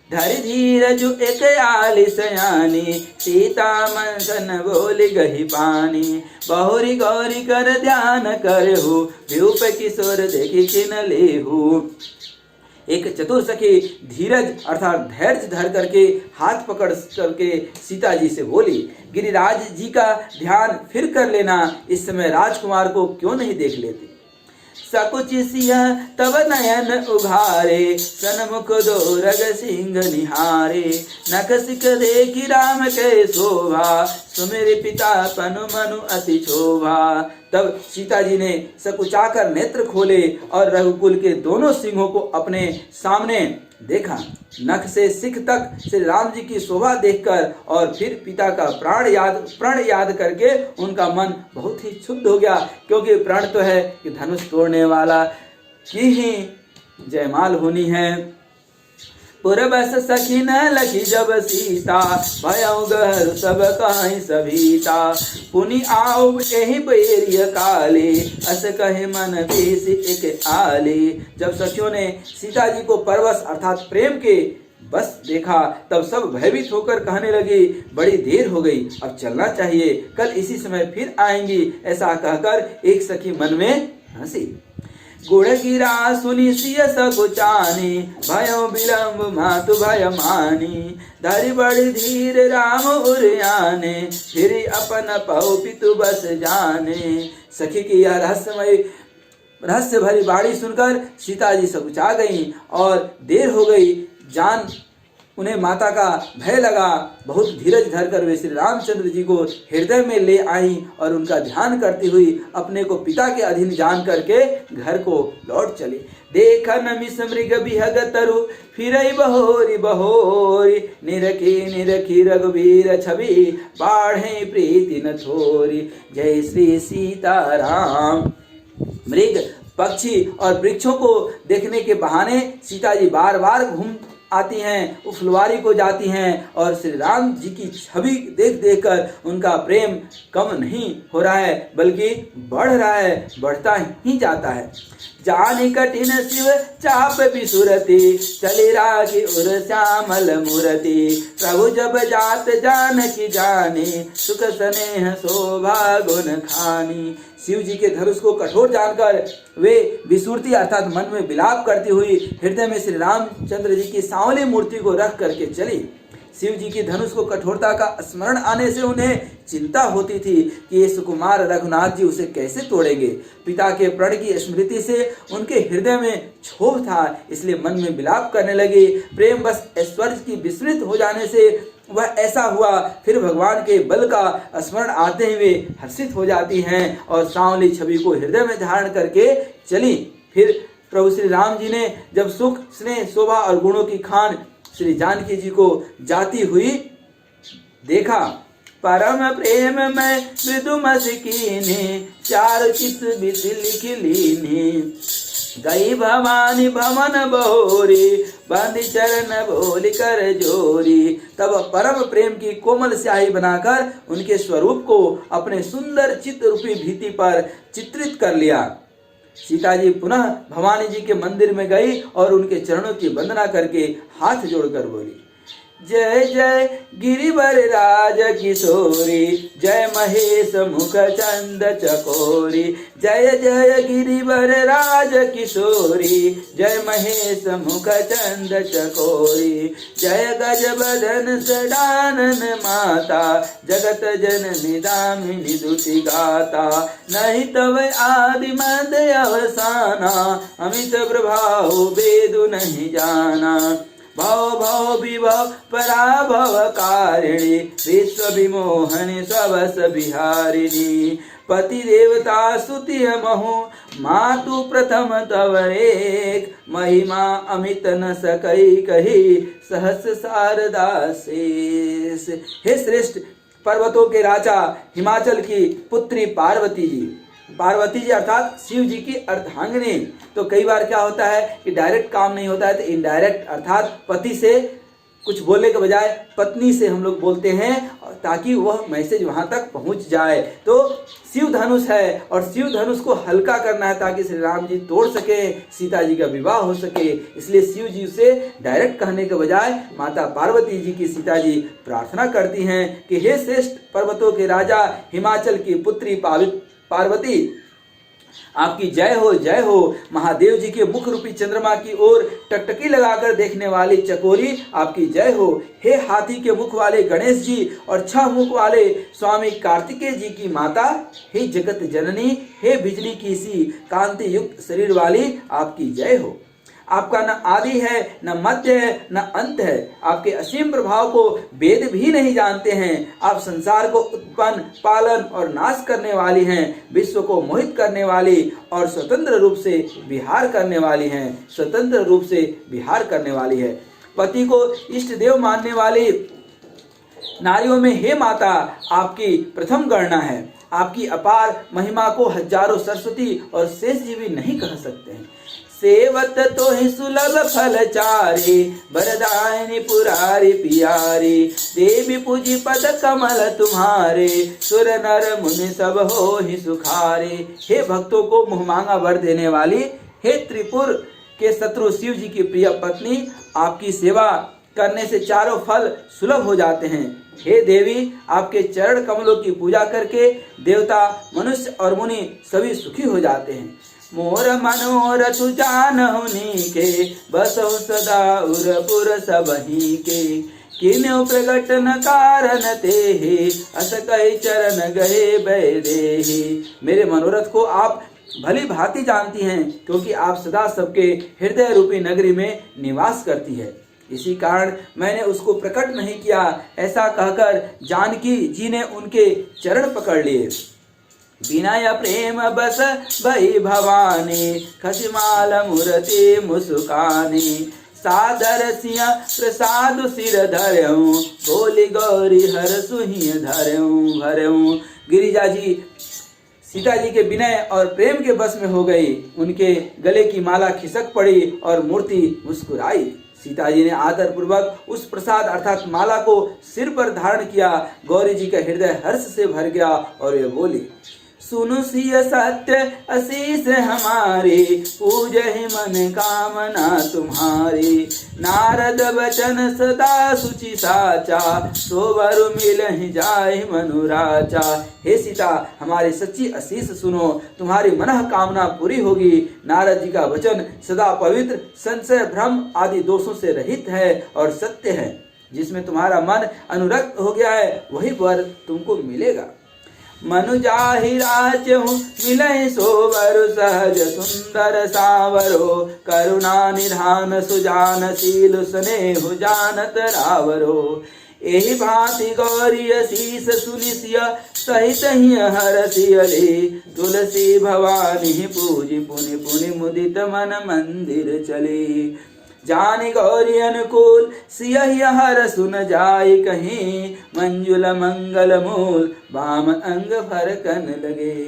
धरि धीरज एक आली सयानी, सीता मंथन बोली गही पानी, बहुरी गौरी कर ध्यान करहु, व्यूप किशोर देखी किन लेहु। एक चतुर सखी धीरज अर्थात धैर्य धर करके हाथ पकड़ करके सीता जी से बोली, गिरिराज जी का ध्यान फिर कर लेना, इस समय राजकुमार को क्यों नहीं देख लेते। सकुच सिया तब नयन उभारे, सन्मुख दो रग सिंह निहारे, नख सिख देखी राम के शोभा, सुमेरे पिता पनु मनु अति शोभा। तब सीता जी ने सकुचाकर नेत्र खोले और रघुकुल के दोनों सिंहों को अपने सामने देखा। नख से सिख तक श्री राम जी की शोभा देखकर और फिर पिता का प्रण याद करके उनका मन बहुत ही क्षुब्ध हो गया, क्योंकि प्रण तो है कि धनुष तोड़ने वाला की ही जयमाल होनी है। पुरबस सखी न लखी जब सीता, भयउ गहर सब कहीं सभीता, पुनि आओ एहि बैरिय काले, अस कहे मन बेस एक आले। जब सखियों ने सीता जी को परवश अर्थात प्रेम के बस देखा, तब सब भयभीत होकर कहने लगी, बड़ी देर हो गई, अब चलना चाहिए, कल इसी समय फिर आएंगी। ऐसा कहकर एक सखी मन में हंसी। गुण गिरा सुनि सिय सकुचानी, भयो विलम्ब मातु भय मानी, धरि बड़ी धीर राम उरयाने, फिर अपन पौ पितु बस जाने। सखी की यह रहस्य भरी बाणी सुनकर सीता जी सकुचा गईं और देर हो गई, जान उन्हें माता का भय लगा। बहुत धीरज धरकर वे श्री रामचंद्र जी को हृदय में ले आई और उनका ध्यान करती हुई अपने को पिता के अधीन जान करके घर को लौट चली। देखन मिस मृग बिहग तरु फिरई बहोरी बहोरी, निरखी निरखी रघुवीर छवि बाढ़े प्रीति न थोरी। जय श्री सीताराम। मृग, पक्षी और वृक्षों को देखने के बहाने सीता जी बार बार घूम आती हैं, वो फुलवारी को जाती हैं और श्री राम जी की छवि देख देख कर उनका प्रेम कम नहीं हो रहा है बल्कि बढ़ रहा है, बढ़ता ही जाता है। जानी कठिन शिव चाप बिसुरती, चली रागी उर श्यामल मूरति। प्रभु जब जात जानकी जानी, सुख स्नेह शोभा गुण खानी। शिव जी के धनुष को कठोर जानकर वे विसुरती अर्थात मन में विलाप करती हुई हृदय में श्री रामचंद्र जी की सांवली मूर्ति को रख करके चली। शिव जी की धनुष को कठोरता का स्मरण आने से उन्हें चिंता होती थी कि ये सुकुमार रघुनाथ जी उसे कैसे तोड़ेंगे। पिता के प्रण की स्मृति से उनके हृदय में क्षोभ था, इसलिए मन में विलाप करने लगे। प्रेम बस ऐश्वर्य की विस्मृत हो जाने से वह ऐसा हुआ। फिर भगवान के बल का स्मरण आते हुए हर्षित हो जाती हैं और सांवली छवि को हृदय में धारण करके चली। फिर प्रभु श्री राम जी ने जब सुख स्नेह शोभा और गुणों की खान श्री जानकी जी को जाती हुई देखा, परम प्रेम में मृदु मस्कीने, चार चित बित लिख लीने। गई भवानी भवन बहोरी, बांधी चरण बोल कर जोरी। तब परम प्रेम की कोमल स्याही बनाकर उनके स्वरूप को अपने सुंदर चित्त रूपी भित्ति पर चित्रित कर लिया। सीता जी पुनः भवानी जी के मंदिर में गई और उनके चरणों की वंदना करके हाथ जोड़कर बोली, जय जय गिरिवर राज किशोरी, जय महेश मुख चंद चकोरी। जय जय गिरिवर राज किशोरी, जय महेश मुख चंद चकोरी। जय गजबदन सडानन माता, जगत जननी दामिनी दुति गाता। नहीं तव आदि मद अवसाना, अमित प्रभाव वेदु नहीं जाना। भव भव विभव पराभव कारिणी, विश्व विमोहनी स्वस बिहारिणी। पति देवता स्तुति महु, मातु प्रथम तव एक। महिमा अमित न सकई कही, सहस शारदा शेष। हे श्रेष्ठ पर्वतों के राजा, हिमाचल की पुत्री पार्वती जी। पार्वती जी अर्थात शिव जी की अर्धांगिनी। तो कई बार क्या होता है कि डायरेक्ट काम नहीं होता है तो इनडायरेक्ट अर्थात पति से कुछ बोलने के बजाय पत्नी से हम लोग बोलते हैं ताकि वह मैसेज वहां तक पहुंच जाए। तो शिव धनुष है और शिव धनुष को हल्का करना है ताकि श्री राम जी तोड़ सके, सीता जी का विवाह हो सके। इसलिए शिव जी से डायरेक्ट कहने के बजाय माता पार्वती जी की सीता जी प्रार्थना करती हैं कि हे श्रेष्ठ पर्वतों के राजा, हिमाचल की पुत्री पार्वती, आपकी जय हो जय हो। महादेव जी के मुख रूपी चंद्रमा की ओर टकटकी लगाकर देखने वाली चकोरी, आपकी जय हो। हे हाथी के मुख वाले गणेश जी और 6 मुख वाले स्वामी कार्तिकेय जी की माता, हे जगत जननी, हे बिजली की सी कांति युक्त शरीर वाली, आपकी जय हो। आपका न आदि है, न मध्य है, न अंत है। आपके असीम प्रभाव को वेद भी नहीं जानते हैं। आप संसार को उत्पन्न, पालन और नाश करने वाली हैं। विश्व को मोहित करने वाली और स्वतंत्र रूप से विहार करने वाली हैं। स्वतंत्र रूप से विहार करने वाली है। पति को इष्ट देव मानने वाली नारियों में हे माता, आपकी प्रथम गणना है। आपकी अपार महिमा को हजारों सरस्वती और शेष जी भी नहीं कह सकते हैं। सेवत तो ही सुलभ फल चारी, वरदायिनी पुरारी पियारी। देवी पूजी पद कमल तुम्हारे, सुर नर मुनि सब हो ही सुखारे। हे भक्तों को मुँह मांगा वर देने वाली, हे त्रिपुर के शत्रु शिव जी की प्रिय पत्नी, आपकी सेवा करने से चारों फल सुलभ हो जाते हैं। हे देवी, आपके चरण कमलों की पूजा करके देवता, मनुष्य और मुनि सभी सुखी हो जाते हैं। मोर मनोरथ जानहुनी के, बसौ सदा उरपुर सबही के। किन्हु प्रगट न कारण तेहि, अस कहि चरण गए बैदेहि। मेरे मनोरथ को आप भली भांति जानती हैं क्योंकि आप सदा सबके हृदय रूपी नगरी में निवास करती है। इसी कारण मैंने उसको प्रकट नहीं किया। ऐसा कहकर जानकी जी ने उनके चरण पकड़ लिए। विनय प्रेम बस भई भवानी, खसिमाल मूर्ति मुस्कानी। सादर सिया प्रसाद सिर धरऊं, बोली गौरी हर सुहिय धरऊं भरऊं। गिरिजा जी सीता जी के विनय और प्रेम के बस में हो गई। उनके गले की माला खिसक पड़ी और मूर्ति मुस्कुराई। सीता जी ने आदर पूर्वक उस प्रसाद अर्थात माला को सिर पर धारण किया। गौरी जी का हृदय हर्ष से भर गया और वे बोली, सुनु सिय सत्य असीस हमारे, पूजहि मन कामना तुम्हारी। नारद वचन सदा सुचि साचा, सोवर मिलहि जाहि मनुराचा। हे सीता, हमारी सच्ची असीस सुनो, तुम्हारी मनः कामना पूरी होगी। नारद जी का वचन सदा पवित्र, संशय भ्रम आदि दोषों से रहित है और सत्य है। जिसमें तुम्हारा मन अनुरक्त हो गया है वही वर तुमको मिलेगा। मनु जाहि राचहु मिलहि सोवरु, सहज सुंदर सावरो। करुणा निधान सुजान शील, स्नेहु जानत रावरो। एहि भांति गौरी असीस सुनि सिय, सहित ही हरसियले। तुलसी भवानी पूजि पुनि पुनि, मुदित मन मंदिर चले। जानि गौरी अनुकूल, सियहि हर सुन जाय कहीं। मंजुल मंगल मूल, वाम अंग फरकन लगे।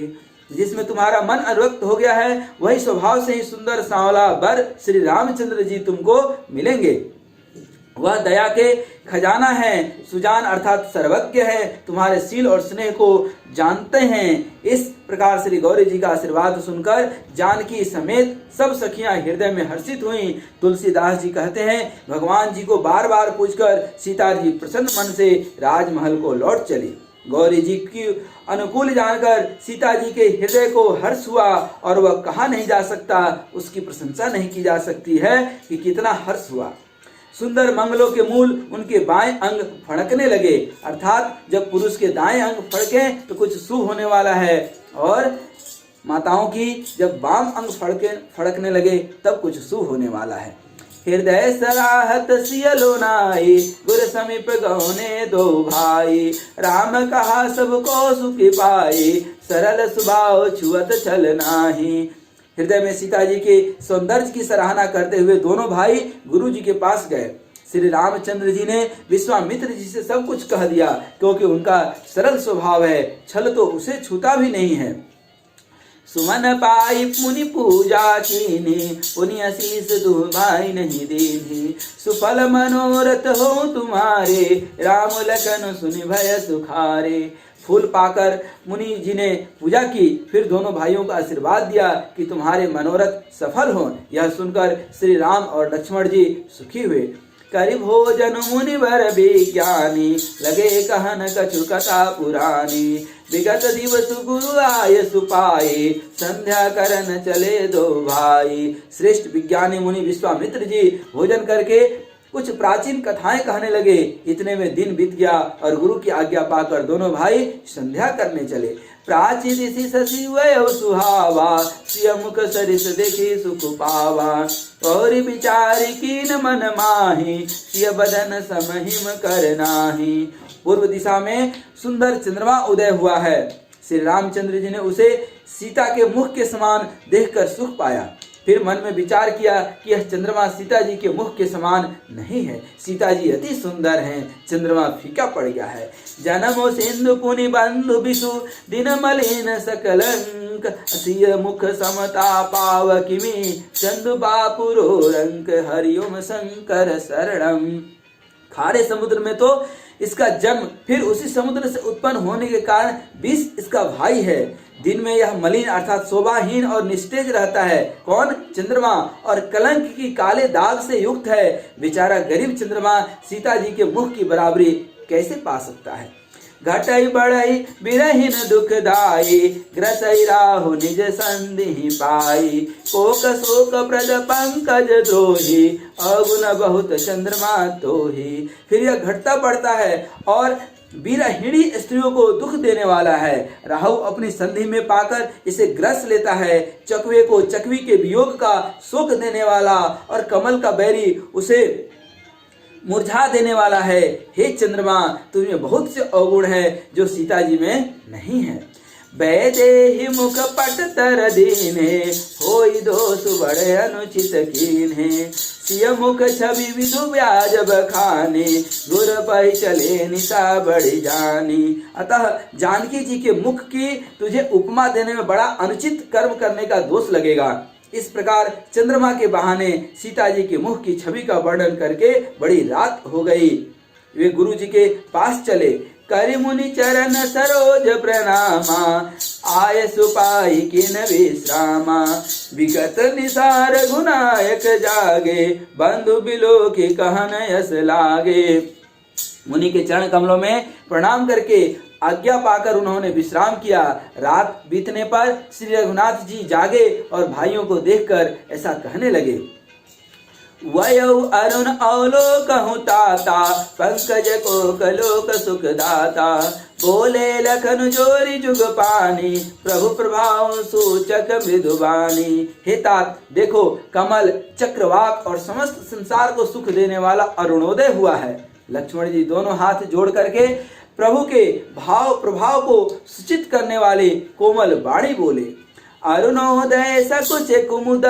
जिसमें तुम्हारा मन अनुरक्त हो गया है वही स्वभाव से ही सुंदर सांवला वर श्री रामचंद्र जी तुमको मिलेंगे। वह दया के खजाना है, सुजान अर्थात सर्वज्ञ है, तुम्हारे शील और स्नेह को जानते हैं। इस प्रकार श्री गौरी जी का आशीर्वाद सुनकर जानकी समेत सब सखियां हृदय में हर्षित हुईं। तुलसीदास जी कहते हैं, भगवान जी को बार बार पूछकर सीता जी प्रसन्न मन से राजमहल को लौट चली। गौरी जी की अनुकूल जानकर सीता जी के हृदय को हर्ष हुआ और वह कहा नहीं जा सकता, उसकी प्रशंसा नहीं की जा सकती है कि कितना हर्ष हुआ। सुंदर मंगलों के मूल उनके बाएं अंग फड़कने लगे, अर्थात जब पुरुष के दाएं अंग फड़के तो कुछ शुभ होने वाला है, और माताओं की जब वाम अंग फड़कने लगे तब कुछ शुभ होने वाला है। हृदय सराहत सियलो नाई, गुर समीप गौने दो भाई। राम कहा सबको सुखी पाई, सरल स्वभाव छुअत छल नाही। हृदय में सीता जी के सौंदर्य की सराहना करते हुए दोनों भाई गुरु जी के पास गए। श्री रामचंद्र जी ने विश्वामित्र जी से सब कुछ कह दिया, क्योंकि उनका सरल स्वभाव है, छल तो उसे छूता भी नहीं है। सुमन पाई मुनि पूजा कीनी, पुनि आशीष दो भाई नहीं दीनी। सुफल मनोरथ हो तुम्हारे, राम लखन सुनि भय सुखारे। फूल पाकर मुनि जी ने पूजा की, फिर दोनों भाइयों का आशीर्वाद दिया कि तुम्हारे मनोरथ सफल हो। यह सुनकर श्री राम और लक्ष्मण जी सुखी हुए। करि भोजन मुनि वर विज्ञानी, लगे कहन कछु कथा पुरानी। विगत दिवस गुरु आय सुपाए, संध्या करन चले दो भाई। श्रेष्ठ विज्ञानी मुनि विश्वामित्र जी भोजन करके कुछ प्राचीन कथाएं कहने लगे। इतने में दिन बीत गया और गुरु की आज्ञा पाकर दोनों भाई संध्या करने चले। प्राची दिशि शशि वय सुहावा, सिय मुख सरिस देखी सुख पावा। और विचारी कीन मन माही, सिय बदन समहिम कर नाही। पूर्व दिशा में सुंदर चंद्रमा उदय हुआ है। श्री रामचंद्र जी ने उसे सीता के मुख के समान देखकर सुख पाया। फिर मन में विचार किया कि यह चंद्रमा सीता जी के मुख के समान नहीं है, सीता जी अति सुंदर हैं, चंद्रमा फीका पड़ गया है। जन्मो सिंधु पुनि बंधु बिसु, दिन मलिन सकलंक। सिय मुख समता पाव किमि, चंदु बापुरो रंक। हरिओम शंकर शरणम। खारे समुद्र में तो इसका जन्म, फिर उसी समुद्र से उत्पन्न होने के कारण विष इसका भाई है। दिन में यह मलिन अर्थात शोभाहीन और निस्तेज रहता है। कौन? चंद्रमा। और कलंक की काले दाग से युक्त है। बेचारा गरीब चंद्रमा सीता जी के मुख की बराबरी कैसे पा सकता है। घटई बढ़ई बिरहिन दुखदाई, ग्रसई राहु निज संधि पाई। कोक शोक प्रद पंकज द्रोही, अगुण बहुत चंद्रमा तोही। फिर यह घटता बढ़ता है और बीरहिणी स्त्रियों को दुख देने वाला है। राहु अपनी संधि में पाकर इसे ग्रस लेता है। चकवे को चकवी के वियोग का शोक देने वाला और कमल का बैरी उसे मुरझा देने वाला है। हे चंद्रमा, तुम्हें बहुत से अवगुण है जो सीता जी में नहीं है। वैदेही मुख पट तर दीने, होई दोष बड़े अनुचित कीन्हे। सिय मुख छवि विधु ब्याज बखाने, गुर पै चले निशा बड़ी जानी। अतः जानकी जी के मुख की तुझे उपमा देने में बड़ा अनुचित कर्म करने का दोष लगेगा। इस प्रकार चंद्रमा के बहाने सीता जी के मुख की छवि का वर्णन करके बड़ी रात हो गई। वे गुरु जी के पास चले। करि मुनि चरण सरोज प्रणामा, आय सुपाई किन विश्रामा। विगत निसार गुनायक जागे, बंधु बिलो के कहन यस लागे। मुनि के चरण कमलों में प्रणाम करके आज्ञा पाकर उन्होंने विश्राम किया। रात बीतने पर श्री रघुनाथ जी जागे और भाइयों को देखकर ऐसा कहने लगे। वयौ अरुण अवलोकहु ताता, पंकज कोकलोक सुखदाता। बोले लखन जोरी जुग पानी, प्रभु प्रभाव सूचक मृदुबानी। हे तात, देखो कमल, चक्रवाक और समस्त संसार को सुख देने वाला अरुणोदय हुआ है। लक्ष्मण जी दोनों हाथ जोड़ करके प्रभु के भाव प्रभाव को सूचित करने वाले कोमल वाणी बोले। अरुणोदय सकुच कुमुद,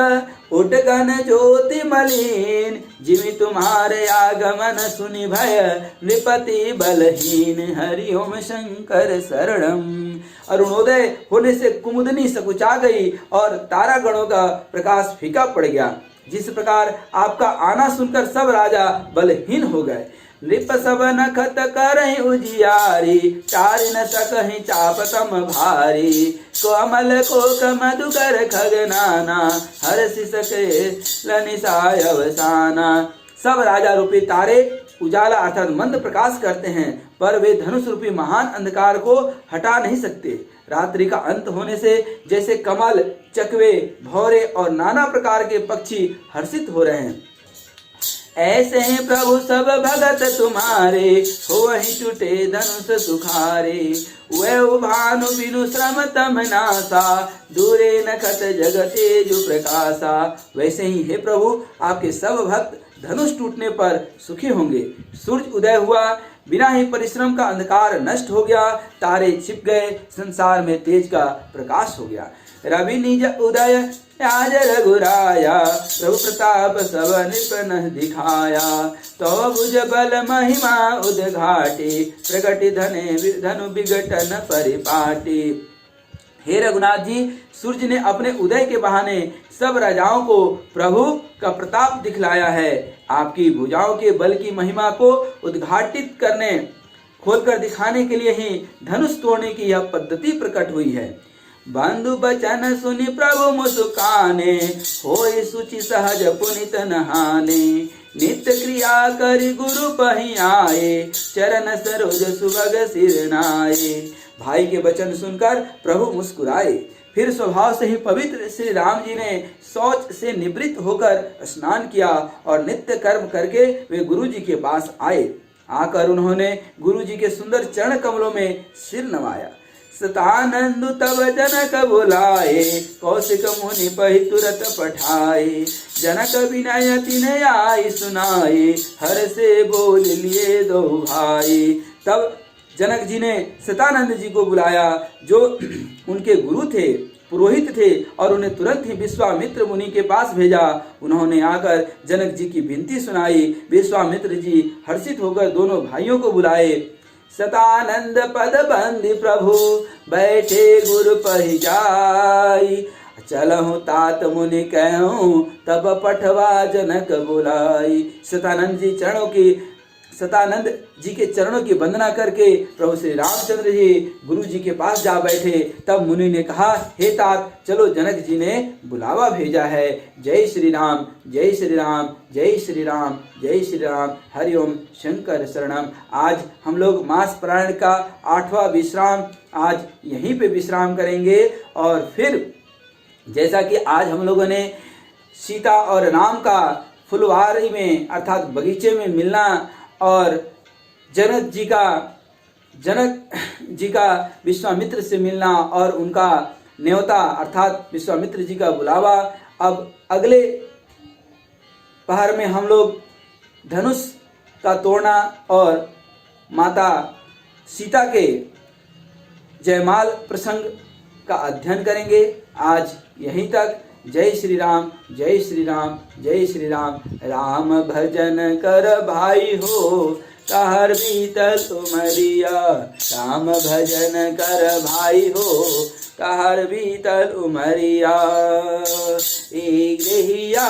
उठगन ज्योति मलिन। जिमि तुम्हारे आगमन सुनि भय, नृपति बलहीन। हरि ओम शंकर शरणम। अरुणोदय होने से कुमुदनी सकुचा गई और तारागणों का प्रकाश फीका पड़ गया। जिस प्रकार आपका आना सुनकर सब राजा बलहीन हो गए। नृप सब नखत करहि उजियारी, टारि न सकहि चापतम भारी। कोमल कोक मधुकर खगनाना, हर्षि सके निसाय अवसाना। सब राजा रूपी तारे उजाला अर्थात मंद प्रकाश करते हैं, पर वे धनुष रूपी महान अंधकार को हटा नहीं सकते। रात्रि का अंत होने से जैसे कमल, चकवे, भौरे और नाना प्रकार के पक्षी हर्षित हो रहे हैं, ऐसे ही प्रभु सब भगत तुम्हारे। हो वही टूटे धनुष सुखारे। वह भानु बिनु श्रम तम नासा, दूरे नखत जगते जो प्रकाशा। वैसे ही हे प्रभु, आपके सब भक्त धनुष टूटने पर सुखी होंगे। सूरज उदय हुआ, बिना ही परिश्रम का अंधकार नष्ट हो गया। तारे छिप गए, संसार में तेज का प्रकाश हो गया। रवि निज उदय आज रघुराया, प्रभु प्रताप सब निपन दिखाया। तो भुज बल महिमा उद्घाटे, प्रगति धनु विघटन परिपाटी। हे रघुनाथ जी, सूर्य ने अपने उदय के बहाने सब राजाओं को प्रभु का प्रताप दिखलाया है। आपकी भुजाओं के बल की महिमा को उद्घाटित करने, खोलकर दिखाने के लिए ही धनुष तोड़ने की यह पद्धति प्रकट हुई है। बंधु बचन सुनि प्रभु मुस्काने, होय सुचि सहज पुनित नहाने। नित्य क्रिया करि गुरु पहि आए, चरण सरोज सुभग सिर नाये। भाई के वचन सुनकर प्रभु मुस्कुराए। फिर स्वभाव से ही पवित्र श्री राम जी ने शौच से निवृत्त होकर स्नान किया और नित्य कर्म करके वे गुरु जी के पास आए। आकर उन्होंने गुरु जी के सुंदर चरण कमलों में सिर नवाया। सतानंदु तब जनक बुलाए, कौशिक मुनि पहि तुरत पठाए। जनक विनय तिन्ह आई सुनाए, हर से बोल लिए दो भाई। तब जनक जी ने सतानंद जी को बुलाया, जो उनके गुरु थे, पुरोहित थे, और उन्हें तुरंत ही विश्वामित्र मुनि के पास भेजा। उन्होंने आकर जनक जी की विनती सुनाई। विश्वामित्र जी हर्षित होकर दोनों भाइयों को बुलाए। सतानंद पद बंदी प्रभु, बैठे गुरु पहि जाई। चलहु तात मुनि कहूँ, तब पठवा जनक बुलाई। सतानंद जी के चरणों की वंदना करके प्रभु श्री रामचंद्र जी गुरु जी के पास जा बैठे। तब मुनि ने कहा, हे तात, चलो, जनक जी ने बुलावा भेजा है। जय श्री राम, जय श्री राम, जय श्री राम, जय श्री राम। हरिओम शंकर शरणम। आज हम लोग मास पारायण का 8वां विश्राम आज यहीं पे विश्राम करेंगे। और फिर जैसा कि आज हम लोगों ने सीता और राम का फुलवारी में अर्थात बगीचे में मिलना और जनक जी का विश्वामित्र से मिलना और उनका न्योता अर्थात विश्वामित्र जी का बुलावा, अब अगले पहर में हम लोग धनुष का तोड़ना और माता सीता के जयमाल प्रसंग का अध्ययन करेंगे। आज यहीं तक। जय श्री राम, जय श्री राम, जय श्री राम। राम भजन कर भाई हो, कहर बीतल उमरिया। राम भजन कर भाई हो, कहर बीतल उमरिया। एक देहिया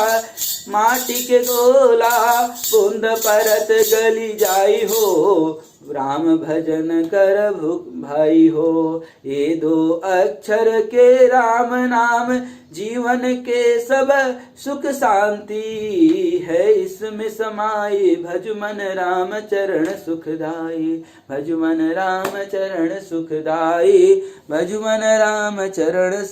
माटी के गोला, बूंद परत गली जाई हो। राम भजन कर भूख भाई हो। ये 2 अक्षर के राम नाम, जीवन के सब सुख शांति है इसमें समाये। भज मन राम चरण सुखदाई, भज मन राम चरण सुखदाई, भज मन राम चरण